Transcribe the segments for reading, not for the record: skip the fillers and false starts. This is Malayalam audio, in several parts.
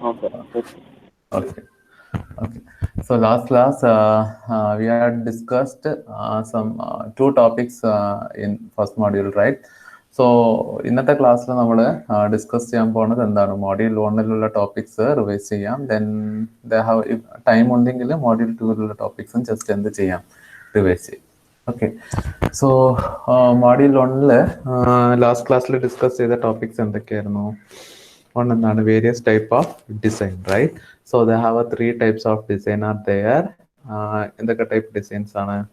Okay. Okay. Okay. So last class, we had discussed some two topics in first module, right? So ഇന്നത്തെ ക്ലാസ്സിൽ നമ്മൾ ഡിസ്കസ് ചെയ്യാൻ പോകുന്നത് എന്താണ് മോഡ്യൂൾ വണ്ണിലുള്ള ടോപ്പിക്സ് റിവൈസ് ചെയ്യാം ദെൻ ടൈം ഉണ്ടെങ്കിൽ മോഡ്യൂൾ ടൂവിലുള്ള ടോപ്പിക്സും ജസ്റ്റ് എന്ത് ചെയ്യാം റിവൈസ് ചെയ്യും ഓക്കെ സോ മോഡ്യൂൾ വണ്ണില് ലാസ്റ്റ് ക്ലാസ്സിൽ ഡിസ്കസ് ചെയ്ത ടോപ്പിക്സ് എന്തൊക്കെയായിരുന്നു one and various type of design, right? So they have a three types of design are there. In the type designs are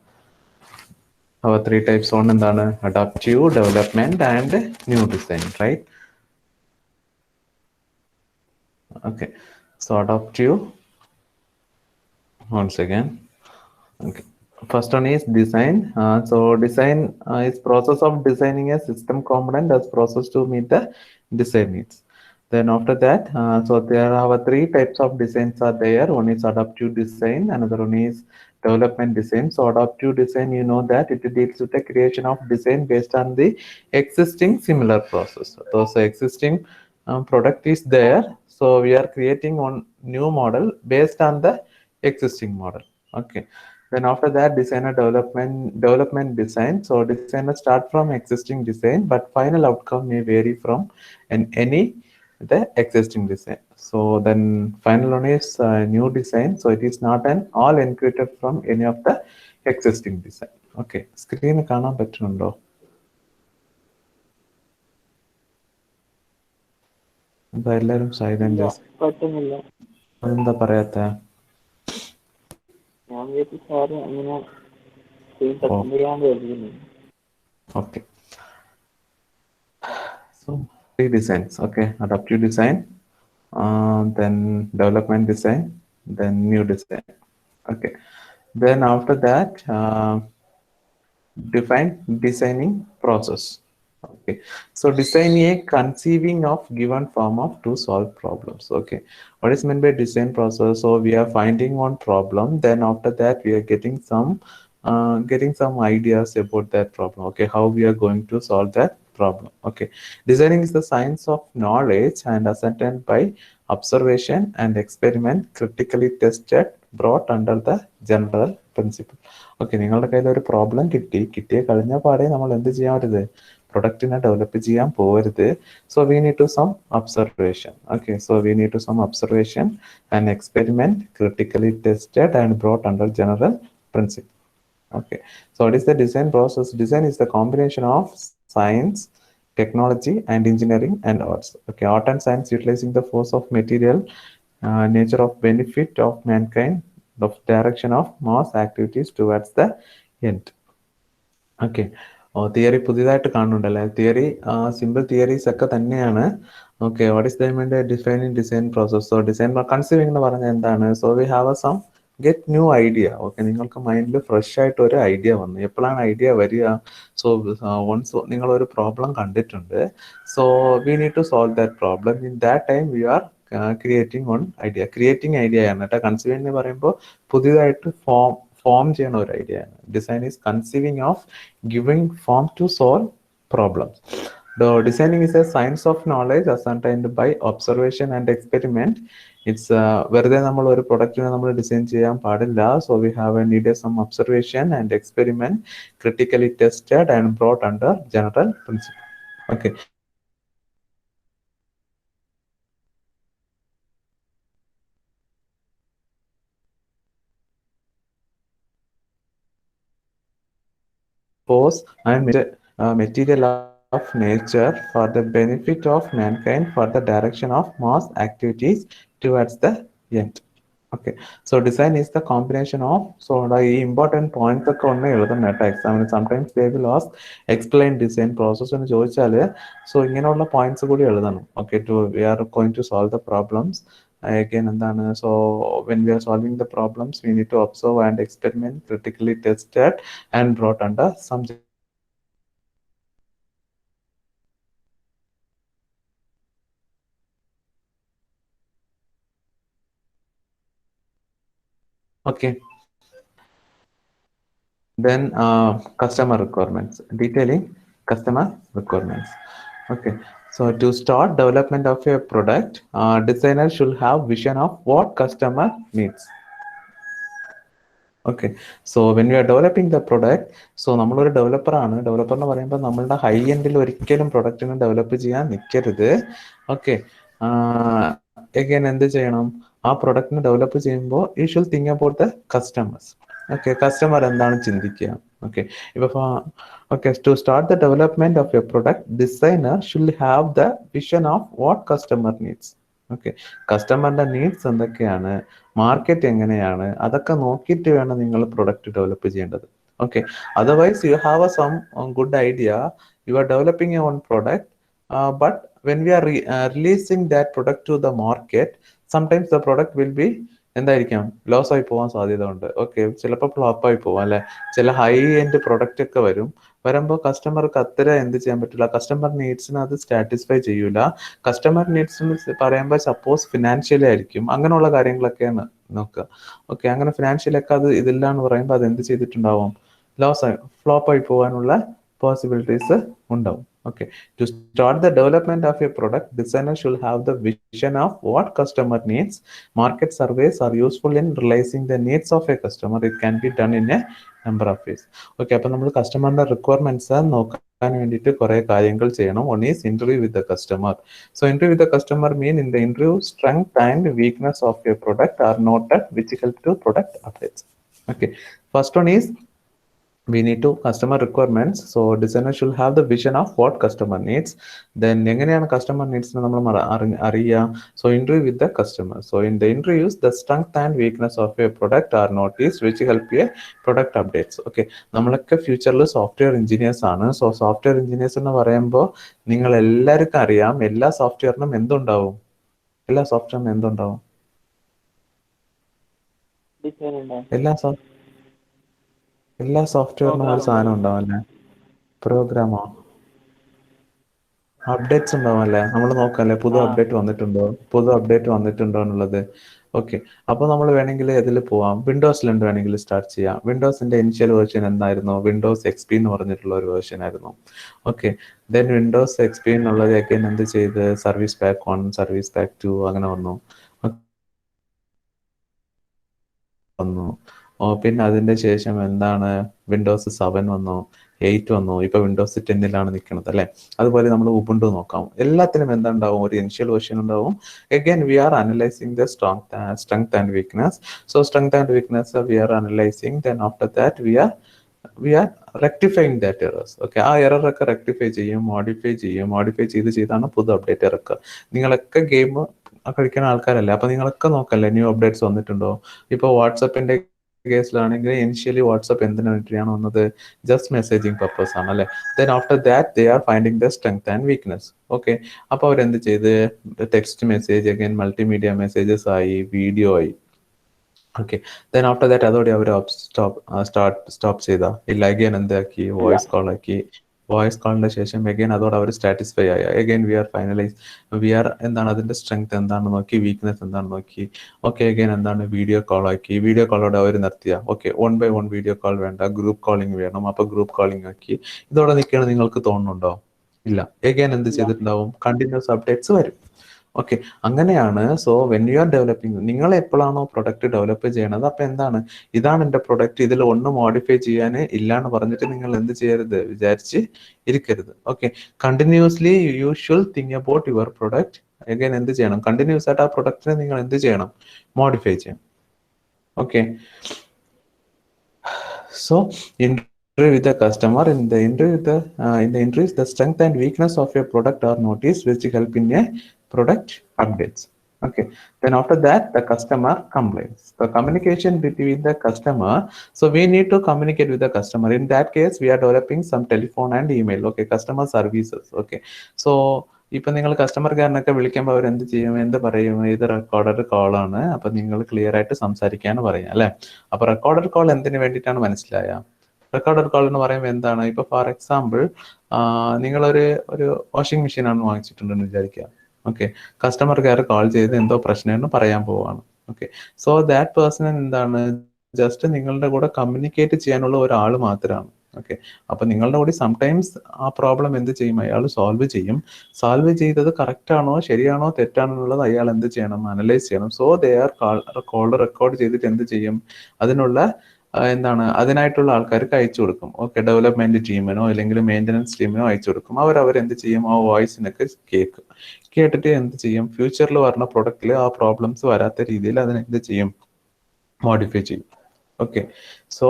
our three types one and adaptive development and new design, right? Okay, so adaptive once again. Okay, first one is design. So design is process of designing a system component as process to meet the design needs. Then after that, so there are three types of designs are there. One is adaptive design, another one is development design. So adaptive design, you know that it deals with the creation of design based on the existing similar process. So existing product is there. So we are creating one new model based on the existing model. Okay. Then after that, designer development design. So designer start from existing design, but final outcome may vary from any the existing design. So then final one is new design. So it is not an all inherited from any of the existing design. Okay. Screen കാണാൻ പറ്റുന്നുണ്ടോ? എന്താ എല്ലാരും സൈലന്റ്? പറ്റുന്നില്ല. അതെന്താ പറയാത്ത? ഞാൻ വിചാരിച്ചു സാറ് അങ്ങനെ പറ്റുന്നില്ലാന്ന് കരുതുന്നു. Okay. So three designs. Okay. Adaptive design, then development design, then new design. Okay. Then after that, define designing process. Okay. So design a conceiving of given form of to solve problems. Okay. What is meant by design process? So we are finding one problem. Then after that, we are getting some ideas about that problem. Okay. How we are going to solve that problem. Okay. Designing is the science of knowledge and ascertained by observation and experiment, critically tested, brought under the general principle. Okay നിങ്ങളുടെ കയ്യിൽ ഒരു പ്രോബ്ലം കിട്ടിയ കഴിഞ്ഞ പാടെ നമ്മൾ എന്ത് ചെയ്യാൻ പറ്റരുത് പ്രൊഡക്റ്റിനെ ഡെവലപ്പ് ചെയ്യാൻ പോകരുത് so we need to some observation okay so we need to some observation and experiment critically tested and brought under general principle okay so what is the design process design is the combination of science technology and engineering and arts okay art and science utilizing the force of material nature of benefit of mankind of direction of mass activities towards the end okay theory പുതിയതായിട്ട് കാണുന്നുണ്ടല്ലേ തിയറി സിമ്പിൾ തിയറീസ് ഒക്കെ തന്നെയാണ് okay what is the defining design process so design conceiving എന്ന് പറഞ്ഞാൽ എന്താണ് so we have a some get new idea okay നിങ്ങൾക്ക് മൈൻഡിൽ ഫ്രഷ് ആയിട്ട് ഒരു ഐഡിയ വന്നു എപ്പോഴാണ് ഐഡിയ വരിക സോ വൺസ് നിങ്ങൾ ഒരു പ്രോബ്ലം കണ്ടിട്ടുണ്ട് so we need to solve that problem in that time we are creating one idea creating idea ആണ് കേട്ടോ കൺസീവിംഗ് എന്ന് പറയുമ്പോൾ പുതിയതായിട്ട് ഫോം ചെയ്യുന്ന ഒരു ഐഡിയ ആണ് design is conceiving of giving form to solve problems The designing is a science of knowledge ascertained by observation and experiment. It's വെറുതെ നമ്മൾ ഒരു പ്രൊഡക്റ്റിനെ നമ്മൾ ഡിസൈൻ ചെയ്യാൻ പാടില്ല so we have need some observation and experiment critically tested and brought under general principle okay force and material of nature for the benefit of mankind for the direction of mass activities towards the end. Okay, so design is the combination of so the important points ഒക്കെ ഒന്ന് എഴുതണം കേട്ടോ എക്സാമിന് sometimes they will ask explain design process എന്ന് ചോദിച്ചാൽ സോ ഇങ്ങനെയുള്ള പോയിന്റ്സ് കൂടി എഴുതണം okay to we are going to solve the problems again എന്താണ് so when we are solving the problems we need to observe and experiment critically tested and brought under some okay then customer requirements detailing customer requirements okay So to start development of a product, designer should have vision of what customer needs. Okay so when you are developing the product so നമ്മളൊരു ഡെവലപ്പറാണ്. ഡെവലപ്പർ എന്ന് പറയുമ്പോൾ നമ്മളുടെ ഹൈ എൻഡിൽ ഒരിക്കലും പ്രൊഡക്റ്റിനെ ഡെവലപ്പ് ചെയ്യാൻ നിൽക്കരുത്. ഓക്കെ എഗൈൻ എന്ത് ചെയ്യണം? ആ പ്രൊഡക്റ്റിനെ ഡെവലപ്പ് ചെയ്യുമ്പോൾ you should think about the customers. Okay customer എന്താണ് ചിന്തിക്കുക? ഓക്കെ ഇപ്പൊ okay to start the development of a product, designer should have the vision of what customer needs. Okay കസ്റ്റമറിന്റെ നീഡ്സ് എന്തൊക്കെയാണ്, മാർക്കറ്റ് എങ്ങനെയാണ്, അതൊക്കെ നോക്കിയിട്ട് വേണം നിങ്ങൾ പ്രൊഡക്റ്റ് ഡെവലപ്പ് ചെയ്യേണ്ടത്. Okay otherwise you have a some good idea, you are developing a one product, but when we are releasing that product to the market, sometimes the product will be എന്തായിരിക്കാം, ലോസ് ആയി പോകാൻ സാധ്യത ഉണ്ട്. ഓക്കെ ചിലപ്പോൾ ഫ്ലോപ്പ് ആയി പോവാം അല്ലെ. ചില ഹൈ എൻഡ് പ്രൊഡക്റ്റ് ഒക്കെ വരുമ്പോൾ കസ്റ്റമർക്ക് അത്ര എന്ത് ചെയ്യാൻ പറ്റില്ല, കസ്റ്റമർ നീഡ്സിന് അത് സാറ്റിസ്ഫൈ ചെയ്യൂല. കസ്റ്റമർ നീഡ്സ് പറയുമ്പോൾ സപ്പോസ് ഫിനാൻഷ്യലി ആയിരിക്കും, അങ്ങനെയുള്ള കാര്യങ്ങളൊക്കെയാണ് നോക്കുക. ഓക്കെ അങ്ങനെ ഫിനാൻഷ്യലൊക്കെ അത് ഇതില്ല എന്ന് പറയുമ്പോൾ അത് എന്ത് ചെയ്തിട്ടുണ്ടാവും, ലോസ് ആയി ഫ്ലോപ്പ് ആയി പോകാനുള്ള പോസിബിലിറ്റീസ് ഉണ്ടാവും. Okay, to start the development of a product, designer should have the vision of what customer needs. Market surveys are useful in realizing the needs of a customer. It can be done in a number of ways. Okay, അപ്പോൾ നമ്മൾ കസ്റ്റമറിന്റെ റിക്വയർമെന്റ്സ് നോക്കാൻ വേണ്ടിയിട്ട് കുറെ കാര്യങ്ങൾ ചെയ്യണം. One is interview with the customer. So interview with the customer mean in the interview strength and weakness of a product are noted, which help to product updates. Okay, first one is we need to customer requirements. So designer should have the vision of what customer needs. Then എങ്ങനെയാണ് customer needs നമ്മൾ അറിയുക? So interview with the customer. So in the interviews the strength and weakness of a product are noticed, which help a product updates. Okay നമ്മളൊക്കെ ഫ്യൂച്ചറിൽ സോഫ്റ്റ്വെയർ എഞ്ചിനീയേഴ്സ് ആണ്. സോ സോഫ്റ്റ്വെയർ എഞ്ചിനീയേഴ്സ് എന്ന് പറയുമ്പോൾ നിങ്ങൾ എല്ലാവർക്കും അറിയാം, എല്ലാ സോഫ്റ്റ്വെയറിനും എന്തുണ്ടാവും, എല്ലാ സോഫ്റ്റ്വെയറിനും എന്തുണ്ടാവും, എല്ലാ സോഫ്റ്റ്വെയറിനും ഒരു സാധനം ഉണ്ടാവും അല്ലേ, പ്രോഗ്രാമോ അപ്ഡേറ്റ്സ് ഉണ്ടാവും അല്ലേ. നമ്മൾ നോക്കല്ലേ പുതു അപ്ഡേറ്റ് വന്നിട്ടുണ്ടോ എന്നുള്ളത്. ഓക്കെ അപ്പോൾ നമ്മൾ വേണമെങ്കിൽ ഇതിൽ പോവാം, വിൻഡോസിലുണ്ട് വേണമെങ്കിൽ സ്റ്റാർട്ട് ചെയ്യാം. വിൻഡോസിന്റെ ഇനിഷ്യൽ വേർഷൻ എന്തായിരുന്നു? വിൻഡോസ് XP എന്ന് പറഞ്ഞിട്ടുള്ള ഒരു വേർഷൻ ആയിരുന്നു. ഓക്കെ ദെൻ വിൻഡോസ് XP എന്നുള്ളത് again എന്ത് ചെയ്ത് സർവീസ് പാക്ക് 1, സർവീസ് പാക്ക് 2 അങ്ങനെ വന്നു. പിന്നെ അതിന്റെ ശേഷം എന്താണ്, വിൻഡോസ് 7 വന്നു, 8 വന്നു, ഇപ്പൊ വിൻഡോസ് 10 നിൽക്കുന്നത് അല്ലെ. അതുപോലെ നമ്മൾ ഉബുണ്ടു നോക്കാം, എല്ലാത്തിനും എന്താണ്ടാവും, ഒരു ഇനിഷ്യൽ വേർഷൻ ഉണ്ടാവും. Again we are analysing the strength and weakness. So strength and weakness we are analysing. Then after that we are rectifying that errors. Okay ആ എറർ ഒക്കെ റെക്ടിഫൈ ചെയ്യും, മോഡിഫൈ ചെയ്താണ് പുതു അപ്ഡേറ്റ് ഇറക്കുക. നിങ്ങളൊക്കെ ഗെയിം കളിക്കുന്ന ആൾക്കാരല്ലേ, അപ്പൊ നിങ്ങളൊക്കെ നോക്കല്ലേ ന്യൂ അപ്ഡേറ്റ്സ് വന്നിട്ടുണ്ടോ. ഇപ്പൊ വാട്സപ്പിന്റെ കേസിലാണെങ്കിൽ ഇനിഷ്യലി വാട്സ്ആപ്പ് എന്തിനു വേണ്ടിയാണ് വന്നത്, ജസ്റ്റ് മെസ്സേജിങ് പർപ്പസ് ആണ് അല്ലെ. Then after that they are finding the strength and weakness. Okay അപ്പൊ അവരെന്ത് ചെയ്ത് text message, again multimedia messages ആയി, വീഡിയോ ആയി. ഓക്കെ ദെൻ ആഫ്റ്റർ ദാറ്റ് അതോടെ അവർ സ്റ്റോപ്പ് ചെയ്ത ഇല്ല, അഗൈൻ എന്താക്കി വോയിസ് കോൾ ആക്കി. വോയിസ് കോളിന്റെ ശേഷം അഗൈൻ അതോടെ അവർ സാറ്റിസ്ഫൈ ആയ. അഗൈൻ വി ആർ എന്താണ് അതിന്റെ സ്ട്രെങ്ത് എന്താണെന്ന് നോക്കി, വീക്ക്നെസ് എന്താണെന്ന് നോക്കി. ഓക്കെ അഗൈൻ എന്താണ് വീഡിയോ കോൾ ആക്കി. വീഡിയോ കോളോടെ അവർ നിർത്തിയ. ഓക്കെ 1 by 1 വീഡിയോ കോൾ വേണ്ട, ഗ്രൂപ്പ് കോളിംഗ് വേണം. അപ്പൊ ഗ്രൂപ്പ് കോളിംഗ് ആക്കി. ഇതോടെ നിൽക്കുകയാണ് നിങ്ങൾക്ക് തോന്നുന്നുണ്ടോ? ഇല്ല. അഗൈൻ എന്ത് ചെയ്തിട്ടുണ്ടാവും, കണ്ടിന്യൂസ് അപ്ഡേറ്റ്സ് വരും. ഓക്കെ അങ്ങനെയാണ്. So when you are developing, നിങ്ങൾ എപ്പോഴാണോ പ്രൊഡക്റ്റ് ഡെവലപ്പ് ചെയ്യണത് അപ്പൊ എന്താണ്, ഇതാണ് എന്റെ പ്രൊഡക്റ്റ്, ഇതിൽ ഒന്നും മോഡിഫൈ ചെയ്യാൻ ഇല്ലാന്ന് പറഞ്ഞിട്ട് നിങ്ങൾ എന്ത് ചെയ്യരുത്, വിചാരിച്ച് ഇരിക്കരുത്. Okay continuously you should think about your product. Again എന്ത് ചെയ്യണം, കണ്ടിന്യൂസ് ആയിട്ട് ആ പ്രൊഡക്റ്റിനെ നിങ്ങൾ എന്ത് ചെയ്യണം, മോഡിഫൈ ചെയ്യണം. Okay so interview with the customer. In the interviews the strength and weakness of a product are noticed, which help in a product updates. Okay then after that the customer complaints, the communication between the customer. So we need to communicate with the customer. In that case we are developing some telephone and email. Okay customer services. Okay so ഇപ്പൊ നിങ്ങൾ കസ്റ്റമർ കെയറിനൊക്കെ വിളിക്കുമ്പോൾ അവർ എന്ത് ചെയ്യും, എന്ത് പറയും, ഇത് റെക്കോർഡഡ് കോൾ ആണ്, അപ്പൊ നിങ്ങൾ ക്ലിയർ ആയിട്ട് സംസാരിക്കാന്ന് പറയും അല്ലെ. അപ്പൊ റെക്കോർഡഡ് കോൾ എന്തിനു വേണ്ടിയിട്ടാണ് മനസ്സിലായ? റെക്കോർഡഡ് കോൾ എന്ന് പറയുമ്പോൾ എന്താണ്, ഇപ്പൊ ഫോർ എക്സാമ്പിൾ നിങ്ങളൊരു വാഷിംഗ് മെഷീൻ ആണ് വാങ്ങിച്ചിട്ടുണ്ടെന്ന് വിചാരിക്കുക. ഓക്കെ കസ്റ്റമർ കെയർ കോൾ ചെയ്ത് എന്തോ പ്രശ്നമെന്ന് പറയാൻ പോവാണ്. ഓക്കെ സോ ദാറ്റ് പേഴ്സൺ എന്താണ്, ജസ്റ്റ് നിങ്ങളുടെ കൂടെ കമ്മ്യൂണിക്കേറ്റ് ചെയ്യാനുള്ള ഒരാൾ മാത്രമാണ്. ഓക്കെ, അപ്പൊ നിങ്ങളുടെ കൂടി സംടൈംസ് ആ പ്രോബ്ലം എന്ത് ചെയ്യും, അയാൾ സോൾവ് ചെയ്യും. സോൾവ് ചെയ്തത് കറക്റ്റ് ആണോ ശരിയാണോ തെറ്റാണോ എന്നുള്ളത് അയാൾ എന്ത് ചെയ്യണം, അനലൈസ് ചെയ്യണം. So they are called record ചെയ്തിട്ട് എന്ത് ചെയ്യും, അതിനുള്ള എന്താണ് അതിനായിട്ടുള്ള ആൾക്കാർക്ക് അയച്ചു കൊടുക്കും. ഓക്കെ, ഡെവലപ്മെന്റ് ടീമിനോ അല്ലെങ്കിൽ മെയിൻ്റനൻസ് ടീമിനോ അയച്ചു കൊടുക്കും. അവരെന്ത് ചെയ്യും, ആ വോയിസിനൊക്കെ കേട്ടിട്ട് എന്ത് ചെയ്യും, ഫ്യൂച്ചറിൽ വരുന്ന പ്രൊഡക്റ്റിൽ ആ പ്രോബ്ലംസ് വരാത്ത രീതിയിൽ അതിനെന്ത് ചെയ്യും, മോഡിഫൈ ചെയ്യും. ഓക്കെ, സോ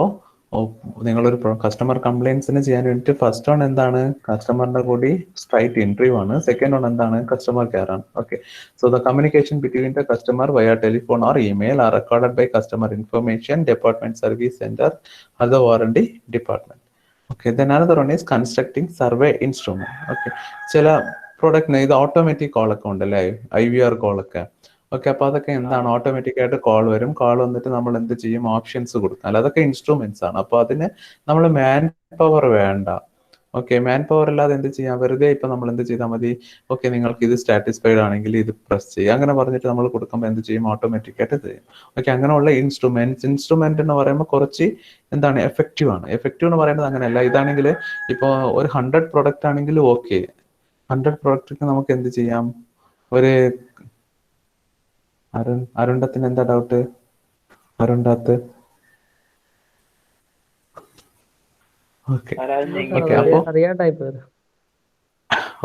നിങ്ങളൊരു കസ്റ്റമർ കംപ്ലൈൻസിന് ചെയ്യാൻ വേണ്ടിയിട്ട് ഫസ്റ്റ് വൺ എന്താണ്, കസ്റ്റമറിന്റെ കൂടി സ്ട്രൈറ്റ് ഇന്റർവ്യൂ ആണ്. സെക്കൻഡ് വൺ എന്താണ്, കസ്റ്റമർ കെയർ ആണ്. Okay, so the communication between the customer via telephone or email are recorded by customer information department service centre or the warranty department. Okay, then another one is constructing survey instrument. Okay, ചില പ്രൊഡക്റ്റിന് ഇത് ഓട്ടോമാറ്റിക് കോൾ ഒക്കെ ഉണ്ടല്ലേ, IVR കോൾ ഒക്കെ. ഓക്കെ, അപ്പൊ അതൊക്കെ എന്താണ്, ഓട്ടോമാറ്റിക് ആയിട്ട് കോൾ വരും. കോൾ വന്നിട്ട് നമ്മൾ എന്ത് ചെയ്യും, ഓപ്ഷൻസ് കൊടുക്കാം. അതൊക്കെ ഇൻസ്ട്രുമെന്റ്സ് ആണ്. അപ്പൊ അതിന് നമ്മൾ മാൻ പവർ വേണ്ട. ഓക്കെ, മാൻ പവർ ഇല്ലാതെ എന്ത് ചെയ്യാം, വെറുതെ ഇപ്പൊ നമ്മൾ എന്ത് ചെയ്താൽ മതി, ഓക്കെ നിങ്ങൾക്ക് ഇത് സാറ്റിസ്ഫൈഡ് ആണെങ്കിൽ ഇത് പ്രസ് ചെയ്യുക, അങ്ങനെ പറഞ്ഞിട്ട് നമ്മൾ കൊടുക്കുമ്പോൾ എന്ത് ചെയ്യും, ഓട്ടോമാറ്റിക് ആയിട്ട് ചെയ്യും. ഓക്കെ, അങ്ങനെയുള്ള ഇൻസ്ട്രുമെന്റ് എന്ന് പറയുമ്പോൾ കുറച്ച് എന്താണ് എഫക്റ്റീവ് ആണ്. എഫക്റ്റീവ് എന്ന് പറയുന്നത് അങ്ങനെയല്ല. ഇതാണെങ്കിൽ ഇപ്പോൾ ഒരു 100 പ്രൊഡക്റ്റ് ആണെങ്കിൽ ഓക്കെ, 100 പ്രൊഡക്റ്റ് നമുക്ക് എന്ത് ചെയ്യാം, ഒരു അരുണ്ടത്തിന് എന്താ ഡൗട്ട്, അരുണ്ടാത്ത്? ഓക്കെ ഓക്കെ, അപ്പോ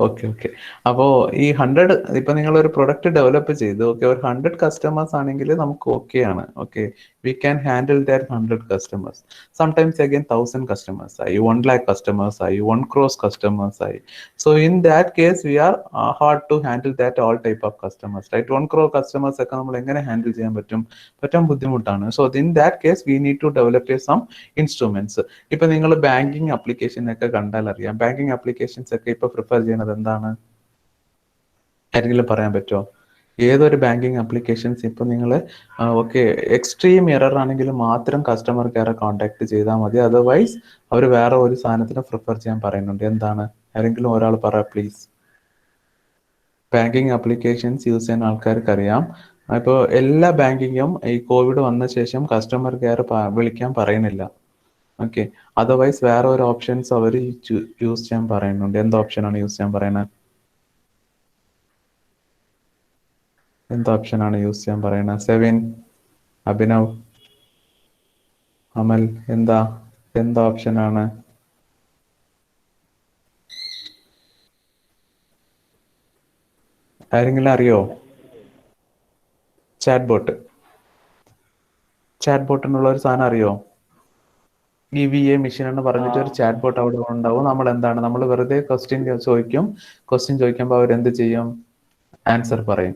ഓക്കെ അപ്പോ ഈ 100 ഇപ്പൊ നിങ്ങൾ ഒരു പ്രൊഡക്റ്റ് ഡെവലപ്പ് ചെയ്ത് ഓക്കെ ഒരു 100 കസ്റ്റമേഴ്സ് ആണെങ്കിൽ നമുക്ക് ഓക്കെ ആണ്. Okay, we can handle that 100 customers. Sometimes again 1000 customers ആയി, 1 lakh കസ്റ്റമേഴ്സ് ആയി, 1 crore കസ്റ്റമേഴ്സ് ആയി. So in that case we are hard to handle that all type of customers, right? 1 crore customers ഒക്കെ നമ്മൾ എങ്ങനെ ഹാൻഡിൽ ചെയ്യാൻ പറ്റാൻ ബുദ്ധിമുട്ടാണ്. So in that case we need to develop some instruments. ഇപ്പൊ നിങ്ങൾ ബാങ്കിങ് അപ്ലിക്കേഷൻ ഒക്കെ കണ്ടാൽ അറിയാം, ബാങ്കിങ് അപ്ലിക്കേഷൻസ് ഒക്കെ ഇപ്പൊ പ്രിഫർ ചെയ്യുന്നത് എന്താണ്, ആരെങ്കിലും പറയാൻ പറ്റുമോ? ഏതൊരു ബാങ്കിങ് അപ്ലിക്കേഷൻസ് ഇപ്പൊ നിങ്ങൾ ഓക്കെ എക്സ്ട്രീം എറർ ആണെങ്കിൽ മാത്രം കസ്റ്റമർ കെയറെ കോൺടാക്ട് ചെയ്താൽ മതി, അതർവൈസ് അവർ വേറെ ഒരു സാധനത്തിന് പ്രിഫർ ചെയ്യാൻ പറയുന്നുണ്ട്. എന്താണ്, ആരെങ്കിലും ഒരാൾ പറ പ്ലീസ്. ബാങ്കിങ് അപ്ലിക്കേഷൻസ് യൂസ് ചെയ്യുന്ന ആൾക്കാർക്ക് അറിയാം, ഇപ്പോൾ എല്ലാ ബാങ്കിങ്ങും ഈ കോവിഡ് വന്ന ശേഷം കസ്റ്റമർ കെയർ വിളിക്കാൻ പറയുന്നില്ല. ഓക്കെ, അതർവൈസ് വേറെ ഒരു ഓപ്ഷൻസ് അവർ യൂസ് ചെയ്യാൻ പറയുന്നുണ്ട്. എന്ത് ഓപ്ഷനാണ് യൂസ് ചെയ്യാൻ പറയുന്നത്? എന്ത് ഓപ്ഷനാണ് യൂസ് ചെയ്യാൻ പറയുന്നത്? സെവിൻ, അഭിനവ്, അമൽ, എന്ത് ഓപ്ഷനാണ്? ആരെങ്കിലും അറിയോ? ചാറ്റ് ബോട്ട് എന്നുള്ള ഒരു സാധനം അറിയോ? EVA മെഷീൻ എന്ന് പറഞ്ഞിട്ട് ഒരു ചാറ്റ് ബോട്ട് അവിടെ ഉണ്ടാവും. നമ്മൾ വെറുതെ ക്വസ്റ്റ്യൻ ചോദിക്കുമ്പോൾ അവരെന്ത് ചെയ്യും, ആൻസർ പറയും.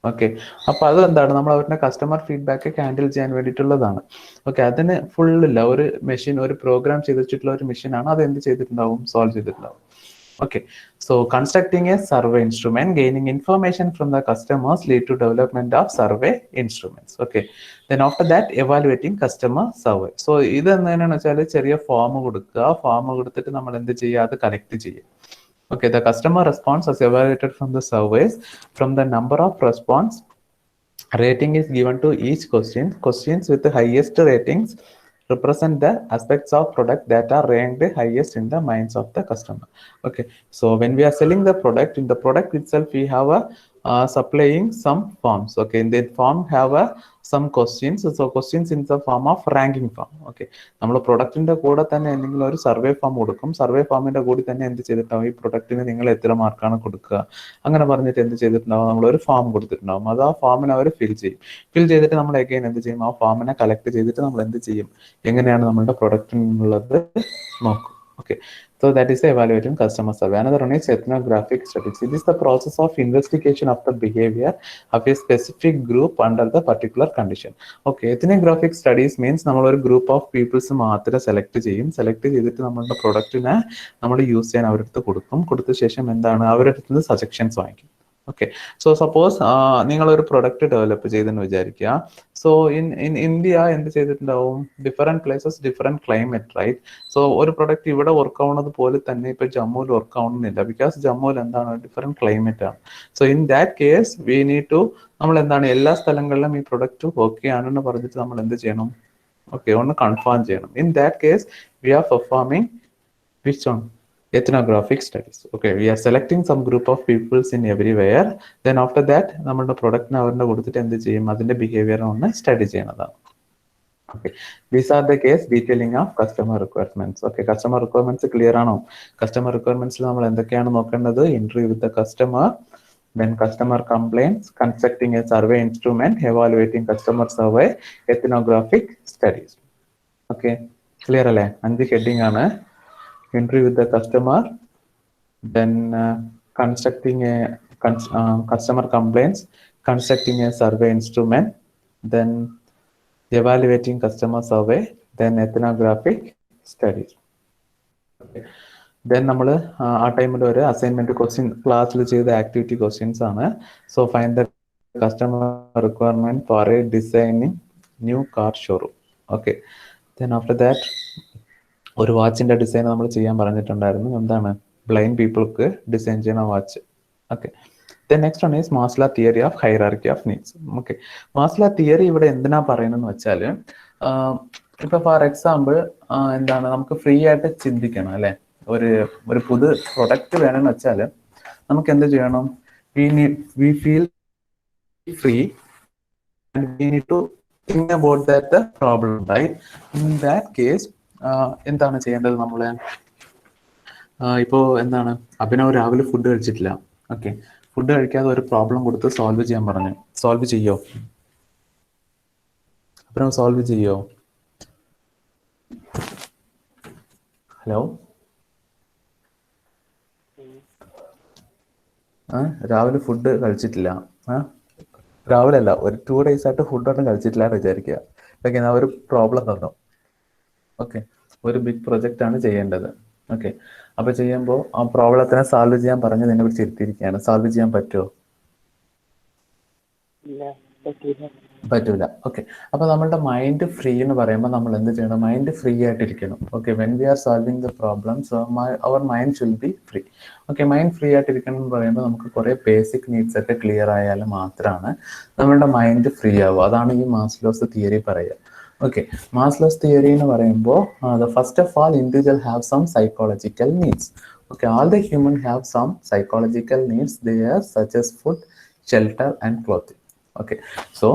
ഓക്കെ, അപ്പൊ അത് എന്താണ്, നമ്മൾ അവരുടെ കസ്റ്റമർ ഫീഡ്ബാക്ക് ഒക്കെ ഹാൻഡിൽ ചെയ്യാൻ വേണ്ടിയിട്ടുള്ളതാണ്. ഓക്കെ, അതിന് ഫുള്ളില്ല, ഒരു മെഷീൻ, ഒരു പ്രോഗ്രാം ചെയ്തിട്ടുള്ള ഒരു മെഷീനാണ്, അത് എന്ത് ചെയ്തിട്ടുണ്ടാവും, സോൾവ് ചെയ്തിട്ടുണ്ടാവും. Okay, so constructing a survey instrument, gaining information from the customers lead to development of survey instruments. Okay, then after that evaluating customer survey. So ഇത് എന്താണെന്ന് വെച്ചാൽ ചെറിയ ഫോം കൊടുത്തിട്ട് നമ്മൾ എന്ത് ചെയ്യുക, അത് കളക്ട് ചെയ്യുക. Okay, the customer response is evaluated from the surveys. From the number of response, rating is given to each question. Questions with the highest ratings represent the aspects of product that are ranked highest in the minds of the customer. Okay, so when we are selling the product, in the product itself we have a supplying some forms. Okay, in that form have a some questions. So questions in the form of ranking form. Okay, നമ്മൾ പ്രൊഡക്റ്റിന്റെ കൂടെ തന്നെ എന്തെങ്കിലും ഒരു സർവേ ഫോം കൊടുക്കും. സർവേ ഫോമിന്റെ കൂടി തന്നെ എന്ത് ചെയ്തിട്ടുണ്ടാവും, ഈ പ്രൊഡക്റ്റിന് നിങ്ങൾ എത്ര മാർക്കാണ് കൊടുക്കുക, അങ്ങനെ പറഞ്ഞിട്ട് എന്ത് ചെയ്തിട്ടുണ്ടാവും, നമ്മൾ ഒരു ഫോം കൊടുത്തിട്ടുണ്ടാവും. അത് ആ ഫോമിന് അവർ ഫിൽ ചെയ്തിട്ട് നമ്മൾ അഗൈൻ എന്ത് ചെയ്യും, ആ ഫോമിനെ കളക്ട് ചെയ്തിട്ട് നമ്മൾ എന്ത് ചെയ്യും, എങ്ങനെയാണ് നമ്മളുടെ പ്രൊഡക്റ്റിനുള്ളത് നോക്കും. Okay, so that is the evaluating customer survey. Another one is ethnographic studies. It is the process of investigation of the behavior of a specific group under the particular condition. Okay, ethnographic studies means നമ്മൾ ഒരു ഗ്രൂപ്പ് ഓഫ് പീപ്പിൾസ് മാത്രമേ സെലക്ട് ചെയ്തിട്ട് നമ്മളുടെ പ്രൊഡക്റ്റിനെ നമ്മൾ യൂസ് ചെയ്യാൻ അവരുടെ കൊടുത്ത ശേഷം എന്താണ്, അവരുടെ അടുത്ത് നിന്ന് സജഷൻസ് വാങ്ങിക്കും. ഓക്കെ, സോ സപ്പോസ് നിങ്ങൾ ഒരു പ്രൊഡക്റ്റ് ഡെവലപ്പ് ചെയ്തെന്ന് വിചാരിക്കുക. സോ ഇൻ ഇന്ത്യ എന്ത് ചെയ്തിട്ടുണ്ടാവും, different places different climate, right? So ഒരു പ്രൊഡക്റ്റ് ഇവിടെ വർക്ക് ആവുന്നത് പോലെ തന്നെ ഇപ്പൊ ജമ്മുവിൽ വർക്ക് ആവുന്നില്ല, ബിക്കോസ് ജമ്മുവിൽ എന്താണ്, ഡിഫറെന്റ് ക്ലൈമറ്റ് ആണ്. So in that case we need to, നമ്മൾ എന്താണ്, എല്ലാ സ്ഥലങ്ങളിലും ഈ പ്രൊഡക്റ്റ് ഓക്കെ ആണെന്ന് പറഞ്ഞിട്ട് നമ്മൾ എന്ത് ചെയ്യണം, Okay, ഒന്ന് കൺഫേം ചെയ്യണം. In that case, we are performing which one? Ethnographic studies. Okay, we are selecting some group of peoples in everywhere. Then after that, നമ്മളുടെ പ്രൊഡക്റ്റിന് അവരുടെ കൊടുത്തിട്ട് എന്ത് ചെയ്യും, അതിന്റെ ബിഹേവിയർ ഒന്ന് സ്റ്റഡി ചെയ്യുന്നതാണ്. Okay, these are the case detailing of customer requirements. Okay, customer requirements clear ആണോ? Customer requirements നമ്മൾ എന്തൊക്കെയാണ് നോക്കേണ്ടത്? Interview with the customer, then customer complaints, constructing a survey instrument, evaluating customer survey, ethnographic studies. Okay, clear അല്ലേ? 5 heading ആണ്. Interview with the customer, then constructing a customer complaints, constructing a survey instrument, then evaluating customer survey, then ethnographic studies. Okay. Then നമ്മൾ ആ ടൈമിൽ ഒരു അസൈൻമെന്റ് ക്വസ്റ്റ്യൻ ക്ലാസ്സിൽ ചെയ്ത ആക്ടിവിറ്റി ക്വസ്റ്റ്യൻസ് ആണ്. So find the customer requirement for a designing new car showroom. Okay, then after that ഒരു വാച്ചിന്റെ ഡിസൈൻ നമ്മൾ ചെയ്യാൻ പറഞ്ഞിട്ടുണ്ടായിരുന്നു. എന്താണ്? ബ്ലൈൻഡ് പീപ്പിൾക്ക് ഡിസൈൻ ചെയ്യുന്ന watch. Okay, then next one is Maslow theory of hierarchy of needs. Okay, Maslow theory ഇവിടെ എന്തിനാ പറയുന്നതെന്ന് വെച്ചാൽ, ഇപ്പൊ ഫോർ എക്സാമ്പിൾ എന്താണ്, നമുക്ക് ഫ്രീ ആയിട്ട് ചിന്തിക്കണം അല്ലെ. ഒരു പുതു പ്രൊഡക്റ്റ് വേണമെന്ന് വെച്ചാൽ നമുക്ക് എന്ത് ചെയ്യണം? We feel free and we need to think about that the problem, right? In that case, എന്താണ് ചെയ്യേണ്ടത്? നമ്മള് ഇപ്പോ എന്താണ്, അഭിനവ് രാവിലെ ഫുഡ് കഴിച്ചിട്ടില്ല. ഓക്കെ, ഫുഡ് കഴിക്കാതെ ഒരു പ്രോബ്ലം കൊടുത്ത് സോൾവ് ചെയ്യാൻ പറഞ്ഞു. സോൾവ് ചെയ്യോ? അഭിനവ് സോൾവ് ചെയ്യോ? ഹലോ, രാവിലെ ഫുഡ് കഴിച്ചിട്ടില്ല. രാവിലെ അല്ല, ഒരു 2 days ആയിട്ട് ഫുഡൊന്നും കഴിച്ചിട്ടില്ല വിചാരിക്കുക. ഓക്കെ, ഞാൻ ഒരു പ്രോബ്ലം തന്നു. ഓക്കെ, ഒരു ബിഗ് പ്രൊജക്റ്റ് ആണ് ചെയ്യേണ്ടത്. ഓക്കെ, അപ്പൊ ചെയ്യുമ്പോൾ ആ പ്രോബ്ലത്തിനെ സോൾവ് ചെയ്യാൻ പറഞ്ഞ് നിന്നെ വിളിച്ചിരുത്തിയിരിക്കുകയാണ്. സോൾവ് ചെയ്യാൻ പറ്റുമോ? പറ്റൂല. ഓക്കെ, അപ്പൊ നമ്മളുടെ മൈൻഡ് ഫ്രീ എന്ന് പറയുമ്പോൾ നമ്മൾ എന്ത് ചെയ്യണം? മൈൻഡ് ഫ്രീ ആയിട്ടിരിക്കണം. Okay, when we are solving the problems our mind should be free. Okay, mind free ആയിട്ടിരിക്കണം എന്ന് പറയുമ്പോൾ നമുക്ക് കുറെ ബേസിക് നീഡ്സ് ഒക്കെ ക്ലിയർ ആയാൽ മാത്രമാണ് നമ്മളുടെ മൈൻഡ് ഫ്രീ ആവുക. അതാണ് ഈ മാസ്ലോസ് തിയറി പറയുക. Okay, Maslow's theory എന്ന് പറയുമ്പോൾ the first of all individual have some psychological needs. Okay, all the human have some psychological needs. They are such as food, shelter and clothing. Okay, so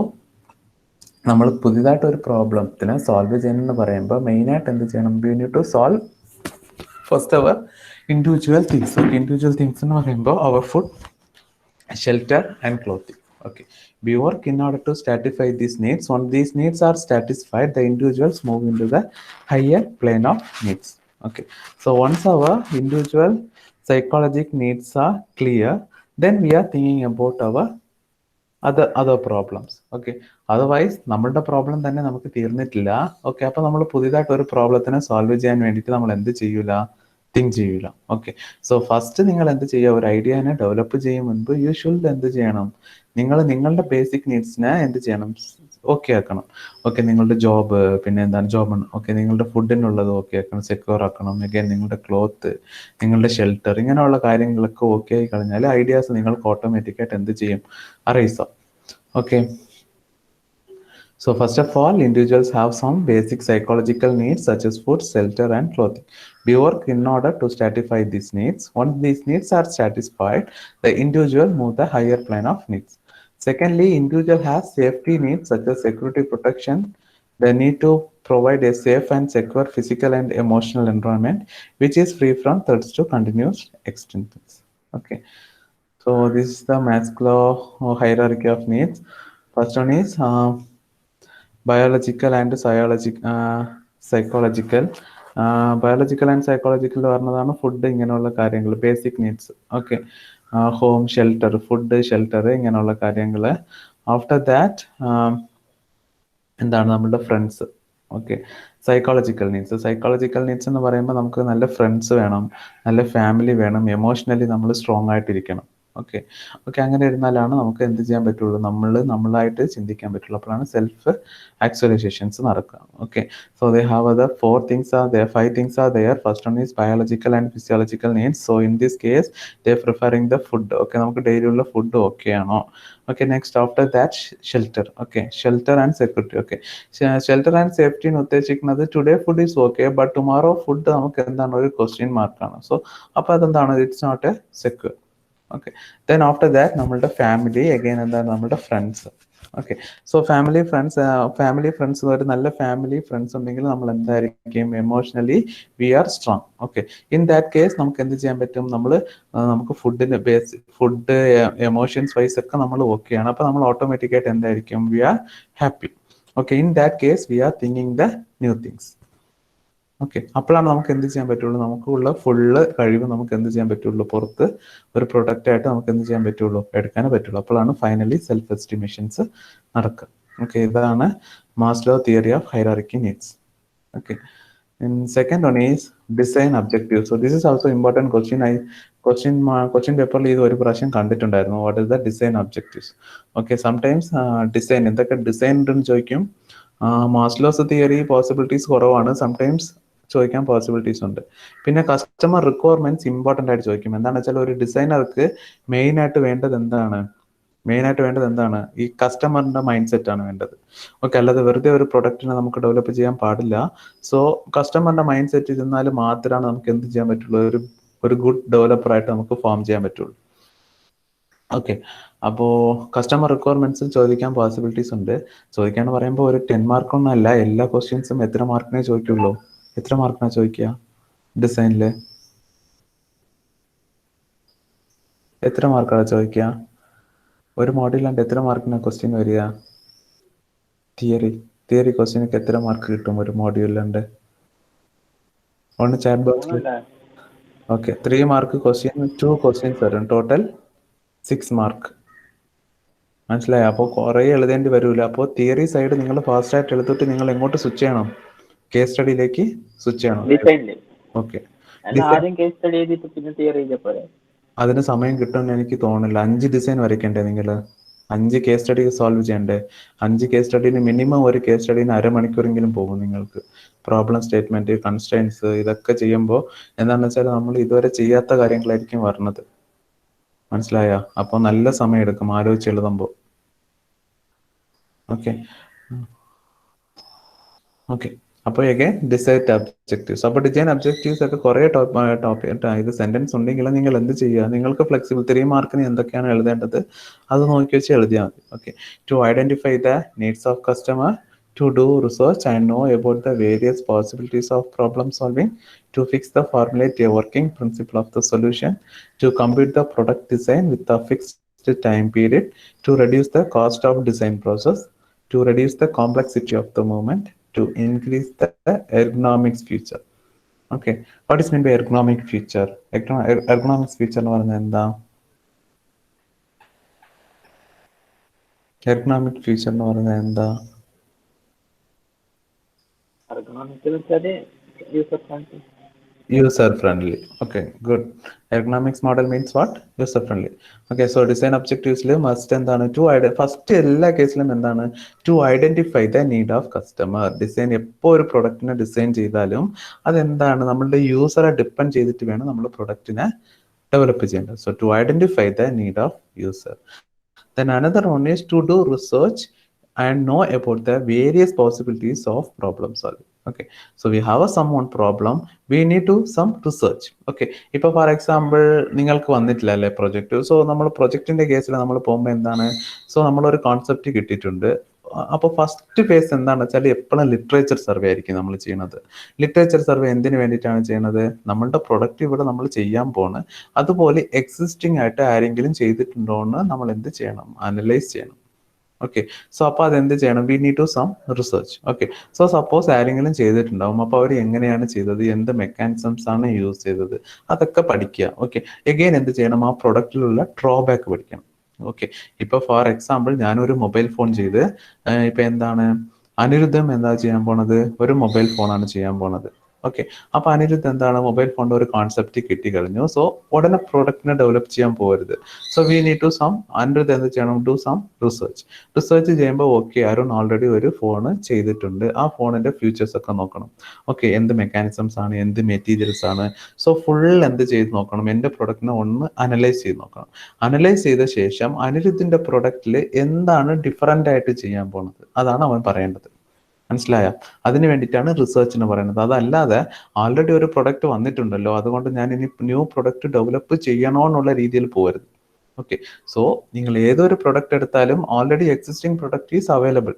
നമ്മൾ പുതിയതായിട്ട് ഒരു പ്രോബ്ലത്തിനെ സോൾവ് ചെയ്യണമെന്ന് പറയുമ്പോൾ മെയിനായിട്ട് എന്ത് ചെയ്യണം? We need to solve first our individual things. Okay, individual things എന്ന് പറയുമ്പോൾ our food, shelter and clothing. Okay, we work in order to satisfy these needs. Once these needs are satisfied, the individuals move into the higher plane of needs. Okay, so once our individual psychological needs are clear, then we are thinking about our other problems. Okay, otherwise നമ്മളുടെ പ്രോബ്ലം തന്നെ നമുക്ക് തീർന്നിട്ടില്ല. ഓക്കെ, അപ്പൊ നമ്മൾ പുതിയതായിട്ട് ഒരു പ്രോബ്ലത്തിനെ സോൾവ് ചെയ്യാൻ വേണ്ടിയിട്ട് നമ്മൾ എന്ത് ചെയ്യൂല? തിങ്ക് ചെയ്യൂല. ഓക്കെ, സോ ഫസ്റ്റ് നിങ്ങൾ എന്ത് ചെയ്യുക? ഒരു ഐഡിയനെ ഡെവലപ്പ് ചെയ്യും മുൻപ് യു ഷുഡ് എന്ത് ചെയ്യണം? നിങ്ങൾ നിങ്ങളുടെ ബേസിക് നീഡ്സിനെ എന്ത് ചെയ്യണം? ഓക്കെ ആക്കണം. ഓക്കെ, നിങ്ങളുടെ ജോബ്, പിന്നെ എന്താണ് ജോബ്, ഓക്കെ, നിങ്ങളുടെ ഫുഡിനുള്ളത് ഓക്കെ ആക്കണം, സെക്യൂർ ആക്കണം. അഗൈൻ നിങ്ങളുടെ ക്ലോത്ത്, നിങ്ങളുടെ ഷെൽട്ടർ, ഇങ്ങനെയുള്ള കാര്യങ്ങളൊക്കെ ഓക്കെ ആയി കഴിഞ്ഞാൽ ഐഡിയാസ് നിങ്ങൾക്ക് ഓട്ടോമാറ്റിക്കായിട്ട് എന്ത് ചെയ്യും? അറൈസ് ആവും. Okay, so first of all, individuals have some basic psychological needs such as food, shelter and clothing. We work in order to satisfy these needs. Once these needs are satisfied, the individual move the higher plane of needs. Secondly, individual has safety needs such as security protection. They need to provide a safe and secure physical and emotional environment which is free from threats to continuous existence. Okay, so this is the Maslow hierarchy of needs. First one is biological and psychological. Biological and psychological പറഞ്ഞതാണ് ഫുഡ്, ഇങ്ങനെയുള്ള കാര്യങ്ങൾ, basic needs. Okay, home, shelter, food, shelter, ഇങ്ങനെയുള്ള കാര്യങ്ങൾ. ആഫ്റ്റർ ദാറ്റ് എന്താണ്? നമ്മളുടെ friends. Okay, psychological needs. Psychological needs എന്ന് പറയുമ്പോൾ നമുക്ക് നല്ല ഫ്രണ്ട്സ് വേണം, നല്ല ഫാമിലി വേണം, എമോഷണലി നമ്മൾ സ്ട്രോങ് ആയിട്ടിരിക്കണം. ഓക്കെ ഓക്കെ അങ്ങനെ ഇരുന്നാലാണ് നമുക്ക് എന്ത് ചെയ്യാൻ പറ്റുള്ളൂ, നമ്മളായിട്ട് ചിന്തിക്കാൻ പറ്റുള്ളൂ. അപ്പോഴാണ് സെൽഫ് ആക്ച്വലൈസേഷൻസ് നടക്കുക. Okay so they have the four things are there, five things are there. First one is biological and physiological needs. So in this case they are preferring the food. Okay നമുക്ക് ഡെയിലി ഉള്ള ഫുഡ് ഓക്കെ ആണോ? Okay next after that shelter. Okay shelter and security. Okay shelter and safety എന്ന് ഉദ്ദേശിക്കുന്നത് today food is okay but tomorrow food നമുക്ക് എന്താണ് ഒരു ക്വസ്റ്റ്യൻ മാർക്കാണ്. സോ അപ്പോൾ അതെന്താണ്, it's not a secure. Okay then after that നമ്മളുടെ ഫാമിലി, അഗൈൻ എന്താണ് നമ്മളുടെ friends. Okay so family friends ഒരു നല്ല ഫാമിലി ഫ്രണ്ട്സ് ഉണ്ടെങ്കിൽ നമ്മൾ എന്തായിരിക്കും, emotionally we are strong. Okay in that case നമുക്ക് എന്ത് ചെയ്യാൻ പറ്റും, നമുക്ക് ഫുഡ് എമോഷൻസ് വൈസ് ഒക്കെ നമ്മൾ ഓക്കെയാണ്. അപ്പോൾ നമ്മൾ ഓട്ടോമാറ്റിക്കായിട്ട് എന്തായിരിക്കും, we are happy. Okay in that case we are thinking the new things. Okay അപ്പോഴാണ് നമുക്ക് എന്ത് ചെയ്യാൻ പറ്റുള്ളൂ, നമുക്കുള്ള ഫുള്ള് കഴിവ് നമുക്ക് എന്ത് ചെയ്യാൻ പറ്റുള്ളൂ, പുറത്ത് ഒരു പ്രൊഡക്റ്റ് ആയിട്ട് നമുക്ക് എന്ത് ചെയ്യാൻ പറ്റുള്ളൂ, എടുക്കാനേ പറ്റുള്ളൂ. അപ്പോഴാണ് ഫൈനലി സെൽഫ് എസ്റ്റിമേഷൻസ് നടക്കുക. ഓക്കെ ഇതാണ് Maslow theory of hierarchy needs. Okay second one is design objective. So this is also important question. Question പേപ്പറിൽ ഇത് ഒരു പ്രാവശ്യം കണ്ടിട്ടുണ്ടായിരുന്നു. What is the design objectives? Okay sometimes design എന്തൊക്കെ ഡിസൈൻ ഉണ്ടെന്ന് ചോദിക്കും. മാസ്ലോസ് തിയറി പോസിബിലിറ്റീസ് കുറവാണ്, സംടൈംസ് ചോദിക്കാൻ പോസിബിലിറ്റീസ് ഉണ്ട്. പിന്നെ കസ്റ്റമർ റിക്വയർമെന്റ്സ് ഇമ്പോർട്ടൻ്റ് ആയിട്ട് ചോദിക്കും. എന്താണെന്ന് വെച്ചാൽ ഒരു ഡിസൈനർക്ക് മെയിനായിട്ട് വേണ്ടത് എന്താണ്, ഈ കസ്റ്റമറിന്റെ മൈൻഡ് സെറ്റ് ആണ് വേണ്ടത്. ഓക്കെ അല്ലാതെ വെറുതെ ഒരു പ്രൊഡക്റ്റിനെ നമുക്ക് ഡെവലപ്പ് ചെയ്യാൻ പാടില്ല. സോ കസ്റ്റമറിന്റെ മൈൻഡ് സെറ്റ് ഇരുന്നാൽ മാത്രമാണ് നമുക്ക് എന്ത് ചെയ്യാൻ പറ്റുള്ളൂ, ഒരു ഗുഡ് ഡെവലപ്പർ ആയിട്ട് നമുക്ക് ഫോം ചെയ്യാൻ പറ്റുള്ളൂ. ഓക്കെ അപ്പോൾ കസ്റ്റമർ റിക്വയർമെന്റ്സ് ചോദിക്കാൻ പോസിബിലിറ്റീസ് ഉണ്ട്. ചോദിക്കാന്ന് പറയുമ്പോൾ ഒരു 10 മാർക്കൊന്നും അല്ല, എല്ലാ ക്വസ്റ്റ്യൻസും എത്ര മാർക്കിനെ ചോദിക്കുള്ളൂ, എത്ര മാർക്കിനാണ് ചോദിക്കുക ഡിസൈനിൽ, എത്ര മാർക്കാണ് ചോദിക്കുക? ഒരു മോഡ്യൂളിൻ്റെ എത്ര മാർക്കിനാ ക്വസ്റ്റ്യൻ വരിക? തിയറി ക്വസ്റ്റ്യനൊക്കെ എത്ര മാർക്ക് കിട്ടും ഒരു മോഡ്യൂളിലുണ്ട്? ഒന്ന് ചാറ്റ് ബോക്സിൽ. ഓക്കെ 3 മാർക്ക് ക്വസ്റ്റ്യൻ, 2 ക്വസ്റ്റ്യൻസ് വരും, ടോട്ടൽ 6 മാർക്ക്. മനസ്സിലായോ? അപ്പോൾ കുറേ എഴുതേണ്ടി വരില്ല. അപ്പോൾ തിയറി സൈഡ് നിങ്ങൾ ഫാസ്റ്റ് ആയിട്ട് എഴുതിട്ട് നിങ്ങൾ എങ്ങോട്ട് സ്വിച്ച് ചെയ്യണം, കേസ് സ്റ്റഡിയിലേക്ക് സ്വിച്ച് ചെയ്യണം. ഓക്കെ അതിന് സമയം കിട്ടുമെന്ന് എനിക്ക് തോന്നുന്നില്ല. 5 ഡിസൈൻ വരയ്ക്കണ്ടേ നിങ്ങൾ, 5 കേസ് സ്റ്റഡി സോൾവ് ചെയ്യണ്ടേ? 5 കേസ് സ്റ്റഡീന് മിനിമം ഒരു കേസ് സ്റ്റഡീന് അരമണിക്കൂറെങ്കിലും പോകും നിങ്ങൾക്ക്. പ്രോബ്ലം സ്റ്റേറ്റ്മെന്റ്, കൺസ്ട്രെയിൻസ് ഇതൊക്കെ ചെയ്യുമ്പോൾ എന്താണെന്ന് വെച്ചാൽ നമ്മൾ ഇതുവരെ ചെയ്യാത്ത കാര്യങ്ങളായിരിക്കും വരുന്നത്. മനസ്സിലായ? അപ്പോൾ നല്ല സമയം എടുക്കും ആലോചിച്ച് എഴുതുമ്പോൾ. ഓക്കെ അപ്പോൾ അഗൈൻ ഡിസൈൻ ഒബ്ജക്റ്റീവ്സ്. അപ്പോൾ ഡിസൈൻ ഒബ്ജക്റ്റീവ്സ് ഒക്കെ കുറേ ഇത് സെന്റൻസ് ഉണ്ടെങ്കിൽ നിങ്ങൾ എന്ത് ചെയ്യുക, നിങ്ങൾക്ക് ഫ്ലെക്സിബിൾ 3 മാർക്കിന് എന്തൊക്കെയാണ് എഴുതേണ്ടത് അത് നോക്കി വെച്ച് എഴുതിയാൽ മതി. Okay to identify the needs of customer, to do research and know about the various possibilities of problem solving, to fix the formulate a working principle of the solution, to complete the product design with a fixed time period, to reduce the cost of design process, to reduce the complexity of the movement, to increase the ergonomics feature. Okay, what is meant by ergonomic feature? Ergonomics feature എന്ന് പറഞ്ഞാൽ എന്താ? ergonomic feature എന്ന് പറഞ്ഞാൽ എന്താ? User friendly. Okay, good. Ergonomics model means what? User friendly. Okay, so design objectives must എന്താണ്, ഫസ്റ്റ് എല്ലാ കേസിലും എന്താണ്, to identify the need of customer. Design എപ്പോൾ ഒരു പ്രൊഡക്റ്റിനെ ഡിസൈൻ ചെയ്താലും അതെന്താണ്, നമ്മളുടെ യൂസറെ ഡിപ്പെൻഡ് ചെയ്തിട്ട് വേണം നമ്മൾ പ്രൊഡക്റ്റിനെ ഡെവലപ്പ് ചെയ്യേണ്ടത്. So to identify the need of user. Then another one is to do research and know about the various possibilities of problem solving. Okay, so we have some one problem, we need to some research. Okay, ഇപ്പോൾ ഫോർ എക്സാമ്പിൾ നിങ്ങൾക്ക് വന്നിട്ടില്ല അല്ലേ പ്രൊജക്റ്റ്. സോ നമ്മൾ പ്രൊജക്റ്റിന്റെ കേസിൽ നമ്മൾ പോകുമ്പോൾ എന്താണ്, സോ നമ്മളൊരു കോൺസെപ്റ്റ് കിട്ടിയിട്ടുണ്ട്. അപ്പോൾ ഫസ്റ്റ് ഫേസ് എന്താണെന്ന് വെച്ചാൽ എപ്പോഴും ലിറ്ററേച്ചർ സർവേ ആയിരിക്കും നമ്മൾ ചെയ്യുന്നത്. ലിറ്ററേച്ചർ സർവേ എന്തിനു വേണ്ടിയിട്ടാണ് ചെയ്യുന്നത്, നമ്മളുടെ പ്രൊഡക്റ്റ് ഇവിടെ നമ്മൾ ചെയ്യാൻ പോണ്, അതുപോലെ എക്സിസ്റ്റിംഗ് ആയിട്ട് ആരെങ്കിലും ചെയ്തിട്ടുണ്ടോ എന്ന് നമ്മൾ എന്ത് ചെയ്യണം, അനലൈസ് ചെയ്യണം. ഓക്കെ സോ അപ്പോൾ അതെന്ത് ചെയ്യണം, we need to some research. Okay so suppose ആരെങ്കിലും ചെയ്തിട്ടുണ്ടാവും, അപ്പോൾ അവർ എങ്ങനെയാണ് ചെയ്തത്, എന്ത് മെക്കാനിസംസ് ആണ് യൂസ് ചെയ്തത്, അതൊക്കെ പഠിക്കുക. ഓക്കെ എഗെയിൻ എന്ത് ചെയ്യണം, ആ പ്രൊഡക്റ്റിലുള്ള ഡ്രോബാക്ക് പഠിക്കണം. ഓക്കെ ഇപ്പൊ ഫോർ എക്സാമ്പിൾ ഞാനൊരു മൊബൈൽ ഫോൺ ചെയ്ത്, ഇപ്പൊ എന്താണ് അനിരുദ്ധം എന്താ ചെയ്യാൻ പോണത്, ഒരു മൊബൈൽ ഫോണാണ് ചെയ്യാൻ പോണത്. ഓക്കെ, അപ്പൊ അനിരുദ്ധ് എന്താണ് മൊബൈൽ ഫോണിന്റെ ഒരു കോൺസെപ്റ്റ് കിട്ടിക്കഴിഞ്ഞു. സോ ഉടനെ പ്രോഡക്റ്റിനെ ഡെവലപ്പ് ചെയ്യാൻ പോകരുത്. So we need to some Anirudh എന്ത് ചെയ്യണം, ഡു സം റിസർച്ച് ചെയ്യുമ്പോൾ ഓക്കെ അരുൺ ഓൾറെഡി ഒരു ഫോൺ ചെയ്തിട്ടുണ്ട്, ആ ഫോണിന്റെ ഫ്യൂച്ചേഴ്സ് ഒക്കെ നോക്കണം. ഓക്കെ, എന്ത് മെക്കാനിസംസ് ആണ്, എന്ത് മെറ്റീരിയൽസ് ആണ്, സോ ഫുൾ എന്ത് ചെയ്ത് നോക്കണം, എൻ്റെ പ്രൊഡക്റ്റിനെ ഒന്ന് അനലൈസ് ചെയ്ത് നോക്കണം. അനലൈസ് ചെയ്ത ശേഷം അനിരുദ്ധിന്റെ പ്രൊഡക്റ്റിൽ എന്താണ് ഡിഫറൻ്റ് ആയിട്ട് ചെയ്യാൻ പോകുന്നത് അതാണ് അവൻ പറയേണ്ടത്. മനസ്സിലായ? അതിന് വേണ്ടിയിട്ടാണ് റിസർച്ച് എന്ന് പറയുന്നത്. അതല്ലാതെ ആൾറെഡി ഒരു പ്രൊഡക്റ്റ് വന്നിട്ടുണ്ടല്ലോ അതുകൊണ്ട് ഞാൻ ഇനി ന്യൂ പ്രൊഡക്റ്റ് ഡെവലപ്പ് ചെയ്യണോ എന്നുള്ള രീതിയിൽ പോകരുത്. ഓക്കെ, സോ നിങ്ങൾ ഏതൊരു പ്രൊഡക്റ്റ് എടുത്താലും already existing product is available.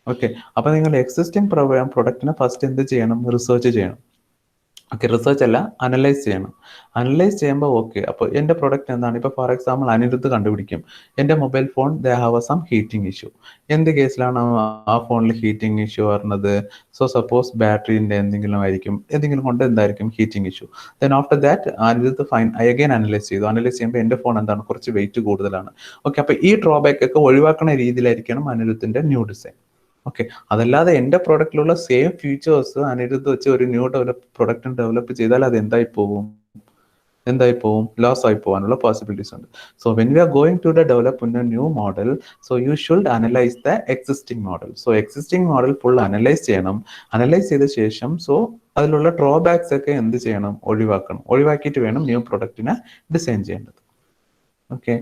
Okay, അപ്പൊ നിങ്ങൾ എക്സിസ്റ്റിംഗ് പ്രൊഡക്റ്റിനെ ഫസ്റ്റ് എന്ത് ചെയ്യണം, റിസർച്ച് ചെയ്യണം. ഓക്കെ, റിസർച്ച് അല്ല അനലൈസ് ചെയ്യണം. അനലൈസ് ചെയ്യുമ്പോൾ ഓക്കെ, അപ്പോൾ എൻ്റെ പ്രൊഡക്റ്റ് എന്താണ്, ഇപ്പോൾ ഫോർ എക്സാമ്പിൾ അനിരുദ്ധ് കണ്ടുപിടിക്കും എൻ്റെ mobile phone they have some heating issue. എന്ത് കേസിലാണ് ആ ഫോണിൽ ഹീറ്റിംഗ് ഇഷ്യൂ വരുന്നത്? സോ സപ്പോസ് ബാറ്ററിൻ്റെ എന്തെങ്കിലും കൊണ്ട് എന്തായിരിക്കും heating issue. Then after that Anirudh again analyse ചെയ്തു. അനലൈസ് ചെയ്യുമ്പോൾ എൻ്റെ ഫോൺ എന്താണ് കുറച്ച് വെയിറ്റ് കൂടുതലാണ്. ഓക്കെ, അപ്പോൾ ഈ ഡ്രോബാക്ക് ഒക്കെ ഒഴിവാക്കുന്ന രീതിയിലായിരിക്കണം അനിരുദ്ധിൻ്റെ ന്യൂ ഡിസൈൻ. ഓക്കെ, അതല്ലാതെ എൻ്റെ പ്രോഡക്റ്റിലുള്ള സെയിം ഫീച്ചേഴ്സ് അനിരുദ്ധ് വെച്ച് ഒരു ന്യൂ പ്രൊഡക്റ്റ് ഡെവലപ്പ് ചെയ്താൽ അത് എന്തായി പോകും, ലോസ് ആയി പോകാനുള്ള പോസിബിലിറ്റീസ് ഉണ്ട്. So when we are going to develop in a new model, so you should analyse the existing model. So existing model full analyse ചെയ്യണം. അനലൈസ് ചെയ്ത ശേഷം സോ അതിലുള്ള ഡ്രോബാക്സ് ഒക്കെ എന്ത് ചെയ്യണം, ഒഴിവാക്കിയിട്ട് വേണം ന്യൂ പ്രൊഡക്റ്റിനെ ഡിസൈൻ ചെയ്യേണ്ടത്. Okay,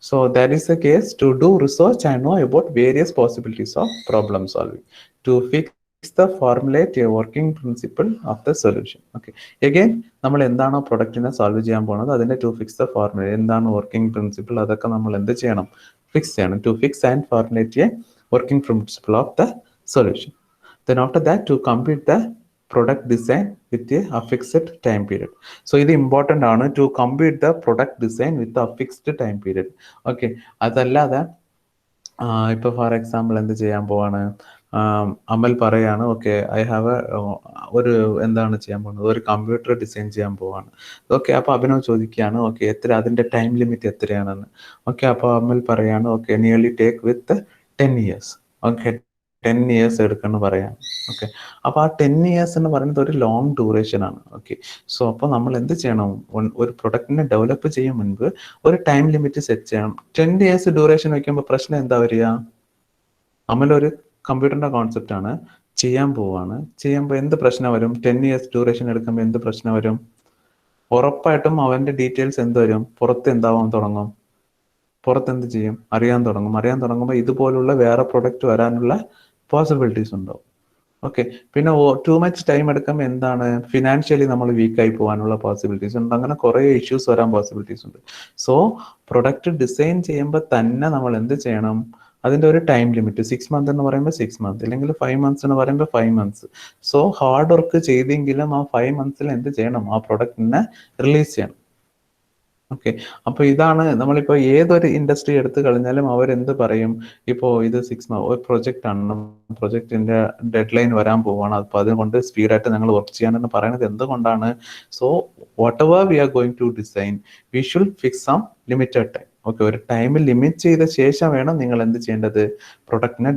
so that is the case. To do research and know about various possibilities of problem solving, to fix the formulate a working principle of the solution. Okay, again നമ്മൾ എന്താണോ പ്രൊഡക്റ്റിനെ സോൾവ് ചെയ്യാൻ പോകുന്നത് അതിന്റെ ടു ഫിക്സ് ദ ഫോർമുല, എന്താണ് വർക്കിംഗ് പ്രിൻസിപ്പിൾ, അതൊക്കെ നമ്മൾ എന്ത് ചെയ്യണം, ഫിക്സ് ചെയ്യണം. To fix and formulate a working principle of the solution. Then after that to complete the product design with a fixed time period. So ഇത് ഇമ്പോർട്ടൻ്റ് ആണ്, to complete the product design with a fixed time period. Okay, അതല്ലാതെ ഇപ്പോൾ ഫോർ എക്സാമ്പിൾ എന്ത് ചെയ്യാൻ പോവാണ്, അമൽ പറയാണ് ഓക്കെ ഐ ഹാവ് ഒരു എന്താണ് ചെയ്യാൻ പോകുന്നത്, ഒരു കമ്പ്യൂട്ടർ ഡിസൈൻ ചെയ്യാൻ പോവാണ്. ഓക്കെ, അപ്പോൾ അഭിനവ് ചോദിക്കുകയാണ് ഓക്കെ അതിൻ്റെ ടൈം ലിമിറ്റ് എത്രയാണെന്ന്. ഓക്കെ, അപ്പോൾ അമൽ പറയാണ് ഓക്കെ നിയർലി ടേക്ക് വിത്ത് 10 years. ഓക്കെ, 10 years എടുക്കണം പറയാം. ഓക്കെ, അപ്പോൾ ആ 10 years എന്ന് പറയുന്നത് ഒരു ലോങ് ഡ്യൂറേഷൻ ആണ്. ഓക്കെ, സോ അപ്പോൾ നമ്മൾ എന്ത് ചെയ്യണം, ഒരു പ്രൊഡക്റ്റിനെ ഡെവലപ്പ് ചെയ്യും മുൻപ് ഒരു ടൈം ലിമിറ്റ് സെറ്റ് ചെയ്യണം. 10 years ഡ്യൂറേഷൻ വയ്ക്കുമ്പോൾ പ്രശ്നം എന്താ വരിക, നമ്മളൊരു കമ്പ്യൂട്ടറിന്റെ കോൺസെപ്റ്റ് ആണ് ചെയ്യാൻ പോവാണ്, ചെയ്യുമ്പോൾ എന്ത് പ്രശ്നം വരും, 10 years ഡ്യൂറേഷൻ എടുക്കുമ്പോൾ എന്ത് പ്രശ്നം വരും, ഉറപ്പായിട്ടും അവന്റെ ഡീറ്റെയിൽസ് എന്ത് വരും, പുറത്ത് എന്താവാൻ തുടങ്ങും, പുറത്ത് എന്ത് ചെയ്യും, അറിയാൻ തുടങ്ങുമ്പോൾ ഇതുപോലുള്ള വേറെ പ്രൊഡക്റ്റ് വരാനുള്ള പോസിബിലിറ്റീസ് ഉണ്ടാവും. ഓക്കെ, പിന്നെ ടു മച്ച് ടൈം എടുക്കുമ്പോൾ എന്താണ്, ഫിനാൻഷ്യലി നമ്മൾ വീക്കായി പോകാനുള്ള പോസിബിലിറ്റീസ് ഉണ്ട്. അങ്ങനെ കുറേ ഇഷ്യൂസ് വരാൻ പോസിബിലിറ്റീസ് ഉണ്ട്. സോ പ്രൊഡക്റ്റ് ഡിസൈൻ ചെയ്യുമ്പോൾ തന്നെ നമ്മൾ എന്ത് ചെയ്യണം, അതിൻ്റെ ഒരു ടൈം ലിമിറ്റ് 6 months എന്ന് പറയുമ്പോൾ 6 months, അല്ലെങ്കിൽ 5 months എന്ന് പറയുമ്പോൾ 5 months. സോ ഹാർഡ് വർക്ക് ചെയ്തെങ്കിലും ആ 5 months ആ പ്രൊഡക്റ്റിനെ റിലീസ് ചെയ്യണം. ഓക്കെ, അപ്പൊ ഇതാണ് നമ്മളിപ്പോ ഏതൊരു ഇൻഡസ്ട്രി എടുത്തു കഴിഞ്ഞാലും അവരെന്ത് പറയും, ഇപ്പോ ഇത് 6 months ഒരു പ്രൊജക്റ്റ് ആണ്, പ്രൊജക്റ്റിന്റെ ഡെഡ് ലൈൻ വരാൻ പോവാണ്, അപ്പൊ അതുകൊണ്ട് സ്പീഡായിട്ട് ഞങ്ങൾ വർക്ക് ചെയ്യാനെന്ന് പറയുന്നത് എന്തുകൊണ്ടാണ്, so whatever we are going to design we should fix some limited time. Okay, ഒരു ടൈം ലിമിറ്റ് ചെയ്ത ശേഷം വേണം നിങ്ങൾ എന്ത് ചെയ്യേണ്ടത്, പ്രൊഡക്റ്റിനെ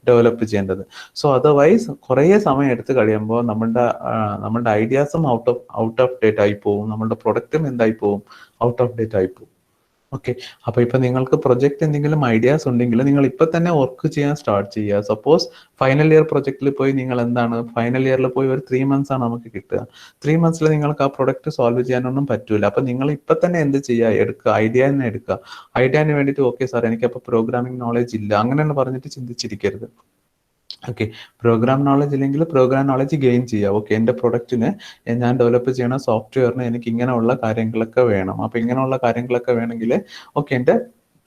ഡെവലപ്പ് ചെയ്യേണ്ടത്. സോ അതർവൈസ് കുറേ സമയം എടുത്ത് കഴിയുമ്പോൾ നമ്മളുടെ ഐഡിയാസും ഔട്ട് ഓഫ് ഡേറ്റ് ആയി പോകും, നമ്മളുടെ പ്രൊഡക്റ്റും എന്തായി പോകും, ഔട്ട് ഓഫ് ഡേറ്റ് ആയി പോകും. ഓക്കെ, അപ്പൊ ഇപ്പൊ നിങ്ങൾക്ക് പ്രൊജക്ട് എന്തെങ്കിലും ഐഡിയാസ് ഉണ്ടെങ്കിൽ നിങ്ങൾ ഇപ്പൊ തന്നെ വർക്ക് ചെയ്യാൻ സ്റ്റാർട്ട് ചെയ്യുക. സപ്പോസ് ഫൈനൽ ഇയർ പ്രൊജക്റ്റിൽ പോയി നിങ്ങൾ ഫൈനൽ ഇയറിൽ പോയി ഒരു 3 months ആണ് നമുക്ക് കിട്ടുക. 3 months നിങ്ങൾക്ക് ആ പ്രൊഡക്റ്റ് സോൾവ് ചെയ്യാനൊന്നും പറ്റൂല. അപ്പൊ നിങ്ങൾ ഇപ്പൊ തന്നെ എന്ത് ചെയ്യുക, ഐഡിയനെ എടുക്കുക. ഐഡിയന് വേണ്ടിയിട്ട് ഓക്കെ സാർ എനിക്കപ്പോൾ പ്രോഗ്രാമിംഗ് നോളജ് ഇല്ല അങ്ങനെയാണ് പറഞ്ഞിട്ട് ചിന്തിച്ചിരിക്കരുത്. ഓക്കെ, പ്രോഗ്രാം നോളജ് ഇല്ലെങ്കിൽ പ്രോഗ്രാം നോളജ് ഗെയിൻ ചെയ്യുക. ഓക്കെ, എൻ്റെ പ്രൊഡക്റ്റിന് ഞാൻ ഡെവലപ്പ് ചെയ്യണ സോഫ്റ്റ്വെയറിന് എനിക്ക് ഇങ്ങനെയുള്ള കാര്യങ്ങളൊക്കെ വേണം. അപ്പൊ ഇങ്ങനെയുള്ള കാര്യങ്ങളൊക്കെ വേണമെങ്കിൽ ഓക്കെ എൻ്റെ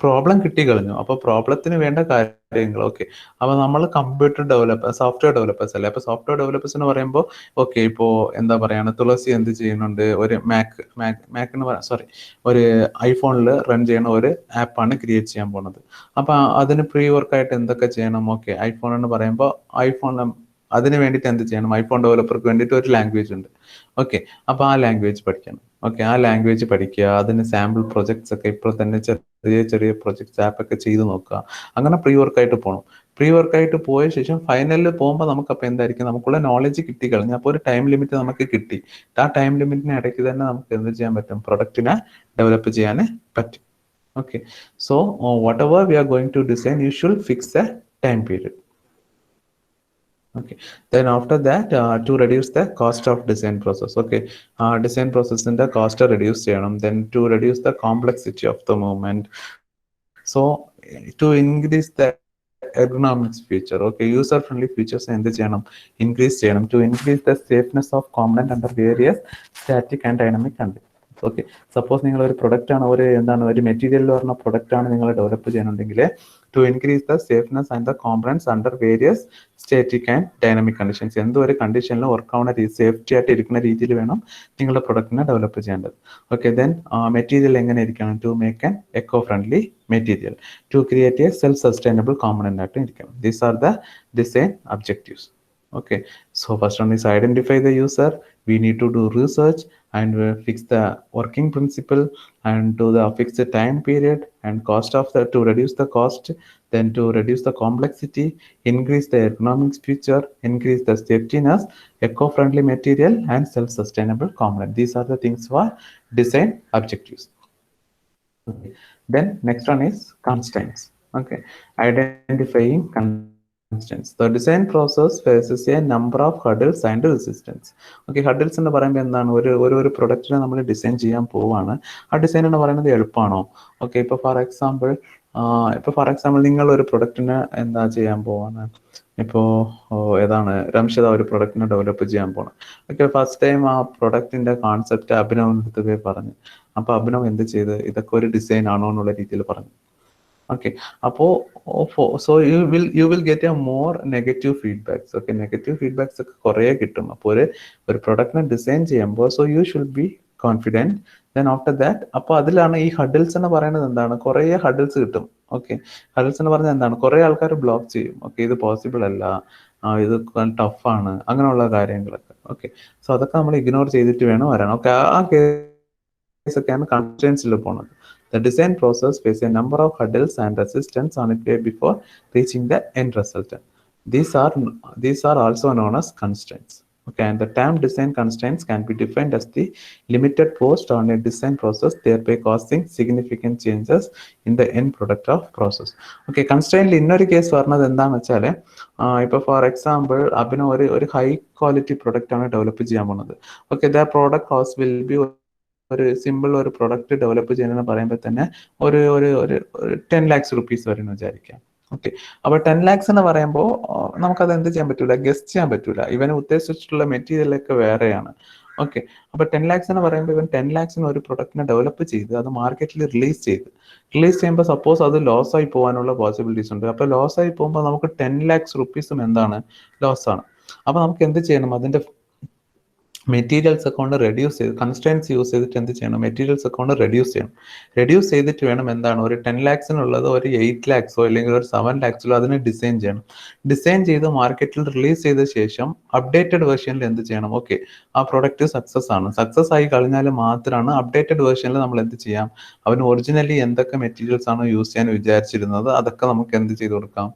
പ്രോബ്ലം കിട്ടി കഴിഞ്ഞു, അപ്പൊ പ്രോബ്ലത്തിന് വേണ്ട കാര്യങ്ങൾ. ഓക്കെ, അപ്പൊ നമ്മൾ സോഫ്റ്റ്വെയർ ഡെവലപ്പേഴ്സ് അല്ലേ. അപ്പൊ സോഫ്റ്റ്വെയർ ഡെവലപ്പേഴ്സ് എന്ന് പറയുമ്പോൾ ഓക്കെ ഇപ്പോ എന്താ പറയാണ്, തുളസി എന്ത് ചെയ്യുന്നുണ്ട്, ഒരു ഒരു ഐഫോണിൽ റൺ ചെയ്യുന്ന ഒരു ആപ്പാണ് ക്രിയേറ്റ് ചെയ്യാൻ പോകുന്നത്. അപ്പൊ അതിന് പ്രീ വർക്കായിട്ട് എന്തൊക്കെ ചെയ്യണം, ഓക്കെ ഐഫോൺ എന്ന് പറയുമ്പോൾ അതിന് വേണ്ടിയിട്ട് എന്ത് ചെയ്യണം, ഐഫോൺ ഡെവലപ്പർക്ക് വേണ്ടിയിട്ട് ഒരു ലാംഗ്വേജ് ഉണ്ട്. ഓക്കെ, അപ്പൊ ആ ലാംഗ്വേജ് പഠിക്കണം. ഓക്കെ, ആ ലാംഗ്വേജ് പഠിക്കുക, അതിന് സാമ്പിൾ പ്രൊജക്ട്സ് ഒക്കെ ഇപ്പോൾ തന്നെ ചെറിയ ചെറിയ പ്രൊജക്ട്സ് ആപ്പൊക്കെ ചെയ്ത് നോക്കുക. അങ്ങനെ പ്രീ വർക്കായിട്ട് പോകണം. പ്രീ വർക്കായിട്ട് പോയ ശേഷം ഫൈനലിൽ പോകുമ്പോൾ നമുക്കപ്പോൾ എന്തായിരിക്കും, നമുക്കുള്ള നോളജ് കിട്ടി കഴിഞ്ഞാൽ അപ്പോൾ ഒരു ടൈം ലിമിറ്റ് നമുക്ക് കിട്ടി. ആ ടൈം ലിമിറ്റിന് ഇടയ്ക്ക് തന്നെ നമുക്ക് എന്ത് ചെയ്യാൻ പറ്റും, പ്രൊഡക്റ്റിനെ ഡെവലപ്പ് ചെയ്യാൻ പറ്റും. Okay, so whatever we are going to design, you should fix a time period. Okay, then after that, to reduce the cost of design process. Okay, design process in the cost reduce cheyyanam. Then to reduce the complexity of the movement, so to increase the ergonomics feature, okay, user friendly features endu cheyanam, increase cheyanam. To increase the safeness of component under various static and dynamic conditions. Okay, suppose നിങ്ങൾ ഒരു പ്രൊഡക്റ്റ് ആണ്, ഒരു മെറ്റീരിയൽ പറഞ്ഞ പ്രൊഡക്റ്റ് ആണ് നിങ്ങൾ ഡെവലപ്പ് ചെയ്യുന്നുണ്ടെങ്കിൽ, to increase the safeness and the components under various static and dynamic conditions. എന്തോ ഒരു കണ്ടീഷനിൽ വർക്ക് ആവുന്ന സേഫ്റ്റി ആയിട്ട് ഇരിക്കുന്ന രീതിയിൽ വേണം നിങ്ങളുടെ പ്രൊഡക്റ്റിനെ ഡെവലപ്പ് ചെയ്യേണ്ടത്. ഓക്കെ, ദെൻ മെറ്റീരിയൽ എങ്ങനെ ഇരിക്കണം, to make an eco friendly material, to create a self sustainable component ആയിട്ട് ഇരിക്കണം. These are the design objectives. Okay, so first one is identify the user. We need to do research and fix the working principle and fix the time period and cost of that to reduce the cost, then to reduce the complexity, increase the ergonomics feature, increase the safetyness, eco-friendly material and self-sustainable component. These are the things for design objectives. Okay, then next one is constraints. Okay, identifying constraints. The design process faces a number of hurdles and resistance. Okay, hurdles എന്ന് പറയുമ്പോൾ എന്താണ്, ഒരു പ്രൊഡക്റ്റിനെ നമ്മൾ ഡിസൈൻ ചെയ്യാൻ പോവാണ്. ആ ഡിസൈൻ എന്ന് പറയുന്നത് എളുപ്പമാണോ? ഓക്കെ, ഇപ്പോൾ ഫോർ എക്സാമ്പിൾ നിങ്ങൾ ഒരു പ്രൊഡക്റ്റിനെ എന്താ ചെയ്യാൻ പോവാണ്, ഇപ്പോൾ ഏതാണ് രംഷിത ഒരു പ്രൊഡക്റ്റിനെ ഡെവലപ്പ് ചെയ്യാൻ പോകണം. ഓക്കെ, ഫസ്റ്റ് ടൈം ആ പ്രൊഡക്റ്റിന്റെ കോൺസെപ്റ്റ് അഭിനവ് എടുത്ത് പറഞ്ഞു. അപ്പൊ അഭിനവ് എന്ത് ചെയ്ത്, ഇതൊക്കെ ഒരു ഡിസൈൻ ആണോ എന്നുള്ള രീതിയിൽ പറഞ്ഞു. ഓക്കെ, അപ്പോൾ so you will get A more negative feedbacks. Okay, negative feedbacks ഒക്കെ കുറേ കിട്ടും. അപ്പോൾ ഒരു പ്രൊഡക്റ്റിനെ ഡിസൈൻ ചെയ്യുമ്പോൾ so you should be confident. Then after that, അപ്പോൾ അതിലാണ് ഈ ഹഡിൽസ് എന്ന് പറയുന്നത് എന്താണ്, കുറേ ഹഡിൽസ് കിട്ടും. ഓക്കെ, ഹഡിൽസ് എന്ന് പറഞ്ഞാൽ എന്താണ്, കുറേ ആൾക്കാർ ബ്ലോക്ക് ചെയ്യും. ഓക്കെ, ഇത് പോസിബിൾ അല്ല, ഇത് ടഫാണ്, അങ്ങനെയുള്ള കാര്യങ്ങളൊക്കെ. ഓക്കെ, സോ അതൊക്കെ നമ്മൾ ഇഗ്നോർ ചെയ്തിട്ട് വേണം വരാൻ. ഓക്കെ, ആ കേസൊക്കെയാണ് കൺസ്ട്രെയിൻസിൽ പോകുന്നത്. The design process faces a number of hurdles and resistance on its way before reaching the end result. These are also known as constraints. Okay, and the term design constraints can be defined as the limited force on a design process, thereby causing significant changes in the end product of process. Okay, constraint innori case varnathu endanu vechale, ipo for example abino ഒരു high quality product ആണ് ഡെവലപ്പ് ചെയ്യാൻ പോകുന്നത്. Okay, the product cost will be ഒരു സിമ്പിൾ ഒരു പ്രൊഡക്റ്റ് ഡെവലപ്പ് ചെയ്യുന്നതെന്ന് പറയുമ്പോൾ തന്നെ ഒരു 10 lakhs rupees വരെ വിചാരിക്കാം. ഓക്കെ, അപ്പൊ 10 lakhs എന്ന് പറയുമ്പോൾ നമുക്കത് എന്ത് ചെയ്യാൻ പറ്റൂല, ഗസ്റ്റ് ചെയ്യാൻ പറ്റൂല. ഇവന് ഉദ്ദേശിച്ചിട്ടുള്ള മെറ്റീരിയലൊക്കെ വേറെയാണ്. ഓക്കെ, അപ്പൊ 10 lakhs എന്ന് പറയുമ്പോൾ ഇവൻ 10 lakhsന് ഒരു പ്രൊഡക്റ്റിനെ ഡെവലപ്പ് ചെയ്ത് അത് മാർക്കറ്റിൽ റിലീസ് ചെയ്യുമ്പോൾ സപ്പോസ് അത് ലോസ് ആയി പോകാനുള്ള പോസിബിലിറ്റീസ് ഉണ്ട്. അപ്പൊ ലോസ് ആയി പോകുമ്പോൾ നമുക്ക് 10 lakhs rupees എന്താണ്, ലോസ് ആണ്. അപ്പൊ നമുക്ക് എന്ത് ചെയ്യണം, അതിന്റെ മെറ്റീരിയൽസ് അക്കൗണ്ട് റെഡ്യൂസ് ചെയ്ത് കൺസ്ട്രെയിൻസ് യൂസ് ചെയ്തിട്ട് എന്ത് ചെയ്യണം, മെറ്റീരിയൽസ് അക്കൗണ്ട് റെഡ്യൂസ് ചെയ്തിട്ട് വേണം എന്താണ്, ഒരു 10 lakhsനുള്ളത് ഒരു 8 lakhsോ അല്ലെങ്കിൽ ഒരു 7 lakhsോ അതിനെ ഡിസൈൻ ചെയ്യണം. ഡിസൈൻ ചെയ്ത് മാർക്കറ്റിൽ റിലീസ് ചെയ്ത ശേഷം അപ്ഡേറ്റഡ് വേർഷനിൽ എന്ത് ചെയ്യണം, ഓക്കെ, ആ പ്രൊഡക്റ്റ് സക്സസ് ആയി കഴിഞ്ഞാൽ മാത്രമാണ് അപ്ഡേറ്റഡ് വേർഷനിൽ നമ്മൾ എന്ത് ചെയ്യാം, അവന് ഒറിജിനലി എന്തൊക്കെ മെറ്റീരിയൽസ് ആണോ യൂസ് ചെയ്യാൻ വിചാരിച്ചിരുന്നത് അതൊക്കെ നമുക്ക് എന്ത് ചെയ്ത് കൊടുക്കാം,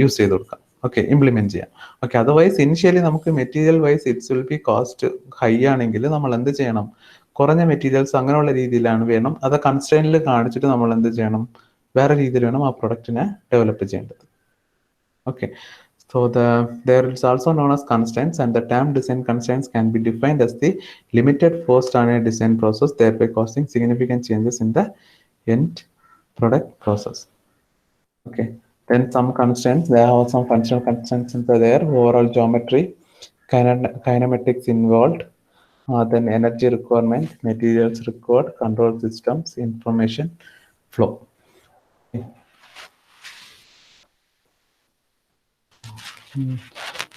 യൂസ് ചെയ്ത് കൊടുക്കാം. ഓക്കെ, ഇംപ്ലിമെന്റ് ചെയ്യാം. ഓക്കെ, അതർവൈസ് ഇനിഷ്യലി നമുക്ക് material vice it's will be cost high ആണെങ്കിൽ നമ്മൾ എന്ത് ചെയ്യണം, കുറഞ്ഞ മെറ്റീരിയൽസ് അങ്ങനെയുള്ള രീതിയിലാണ് വേണം, അത് കൺസ്ട്രെയിനിൽ കാണിച്ചിട്ട് നമ്മൾ എന്ത് ചെയ്യണം, വേറെ രീതിയിൽ വേണം ആ പ്രൊഡക്റ്റിനെ ഡെവലപ്പ് ചെയ്യേണ്ടത്. Okay, so there is also known as constraints, and the term design constraints can be defined as the limited force on a design process, thereby causing significant changes in the end product process. Okay, then some constraints, there are some functional constraints there, overall geometry, kinematics involved, then energy requirement, materials required, control systems, information flow. Okay.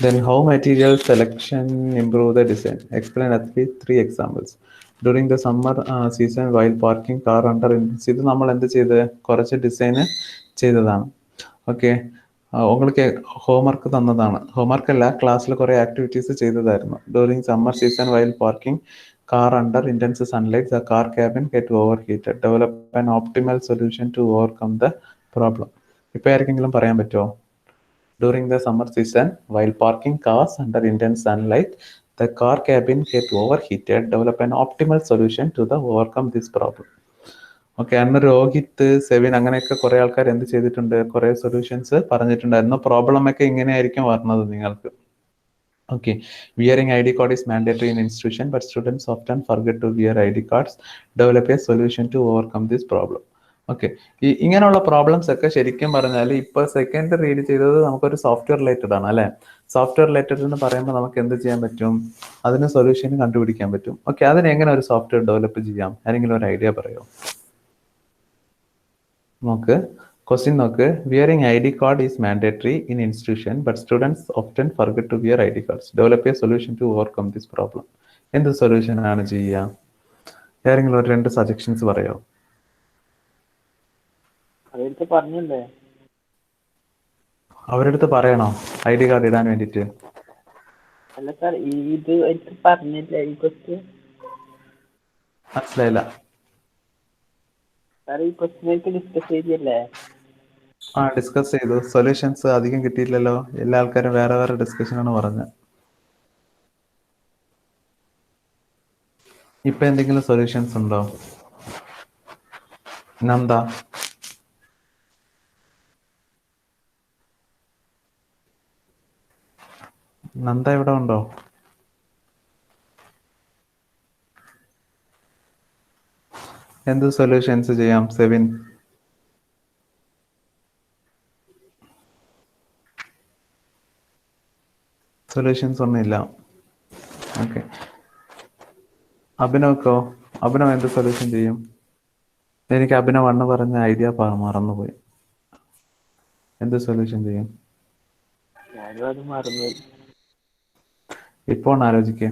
Then how material selection improve the design? Explain at least 3 examples. During the summer season while parking car under ഇത് നമ്മൾ എന്ത് ചെയ്ത് കുറച്ച് ഡിസൈൻ ചെയ്തതാണ്. ഓക്കെ, உங்களுக்கு ഹോംവർക്ക് തന്നതാണ്. ഹോംവർക്ക് അല്ല, ക്ലാസ്സിൽ കുറേ ആക്ടിവിറ്റീസ് ചെയ്തതായിരുന്നു. During summer season while parking car under intense sunlight, the car cabin get overheated. Develop an optimal solution to overcome the problem. ഇപ്പൊ ആർക്കെങ്കിലും പറയാൻ പറ്റുമോ? During the summer season, while parking cars under intense sunlight, the car cabin get overheated. Develop an optimal solution to the overcome this problem. Okay, അന്ന് രോഹിത്, സെവിൻ അങ്ങനെയൊക്കെ കുറെ ആൾക്കാർ എന്ത് ചെയ്തിട്ടുണ്ട്, കുറെ സൊല്യൂഷൻസ് പറഞ്ഞിട്ടുണ്ടായിരുന്നു. പ്രോബ്ലം ഒക്കെ ഇങ്ങനെയായിരിക്കും പറഞ്ഞത് നിങ്ങൾക്ക്. Okay, wearing ID card is mandatory in institution, but students often forget to wear ID cards. Develop a solution to overcome this problem. Okay, ഇങ്ങനെയുള്ള പ്രോബ്ലംസ് ഒക്കെ ശരിക്കും പറഞ്ഞാൽ ഇപ്പൊ സെക്കൻഡ് റീഡ് ചെയ്തത് നമുക്കൊരു സോഫ്റ്റ്വെയർ റിലേറ്റഡ് ആണ് അല്ലെ. സോഫ്റ്റ്വെയർ റിലേറ്റഡ് എന്ന് പറയുമ്പോൾ നമുക്ക് എന്ത് ചെയ്യാൻ പറ്റും, അതിന് സൊല്യൂഷൻ കണ്ടുപിടിക്കാൻ പറ്റും. ഓക്കെ, അതിന് എങ്ങനെ ഒരു സോഫ്റ്റ്വെയർ ഡെവലപ്പ് ചെയ്യാം, ആരെങ്കിലും ഒരു ഐഡിയ പറയോ? നോക്ക്, ക്വസ്റ്റ്യൻ നോക്ക്. Wearing ID card is mandatory in institution, but students often forget to wear ID cards. Develop a solution to overcome this problem. എന്ത് സൊല്യൂഷൻ ആണ് ചെയ്യുക? ആരെങ്കിലും ഒരു 2 സജഷൻസ് പറയോ? അവർക്ക് പറഞ്ഞില്ലേ? അവരടുത്ത് പറയണോ ID കാർഡ് ഇടാൻ വേണ്ടിട്ട്? അല്ല സാർ, ഇത് എനിക്ക് പറഞ്ഞില്ല ഈ ക്വസ്റ്റ്യൻ. മനസ്സിലായില്ല സാർ, ഈ ക്വസ്റ്റ്യൻ ആയിട്ട് ഡിസ്കസ് ചെയ്തല്ലേ? ഡിസ്കസ് ചെയ്തു. സൊല്യൂഷൻസ് അധികം കിട്ടിയില്ലല്ലോ. എല്ലാ ആൾക്കാരും വേറെ വേറെ ഡിസ്കഷനാണ് പറഞ്ഞത്. ഇപ്പൊ എന്തെങ്കിലും സൊല്യൂഷൻസ് ഉണ്ടോ? നന്ദ, നന്ദ ഇവിടെ ഉണ്ടോ? എന്ത് സൊല്യൂഷൻസ് ചെയ്യാം? സെവിൻ, സൊല്യൂഷൻസ് ഒന്നുമില്ല. ഓക്കെ, അഭിനവക്കോ? അഭിനവ് എന്ത് സൊല്യൂഷൻ ചെയ്യും? എനിക്ക് അഭിനവ് അണ്ണ പറഞ്ഞ ഐഡിയ മറന്നുപോയി. എന്ത് സൊല്യൂഷൻ ചെയ്യും? ഞാനും അത് മറന്നു. ഇപ്പോൾ ആലോചിക്കുക.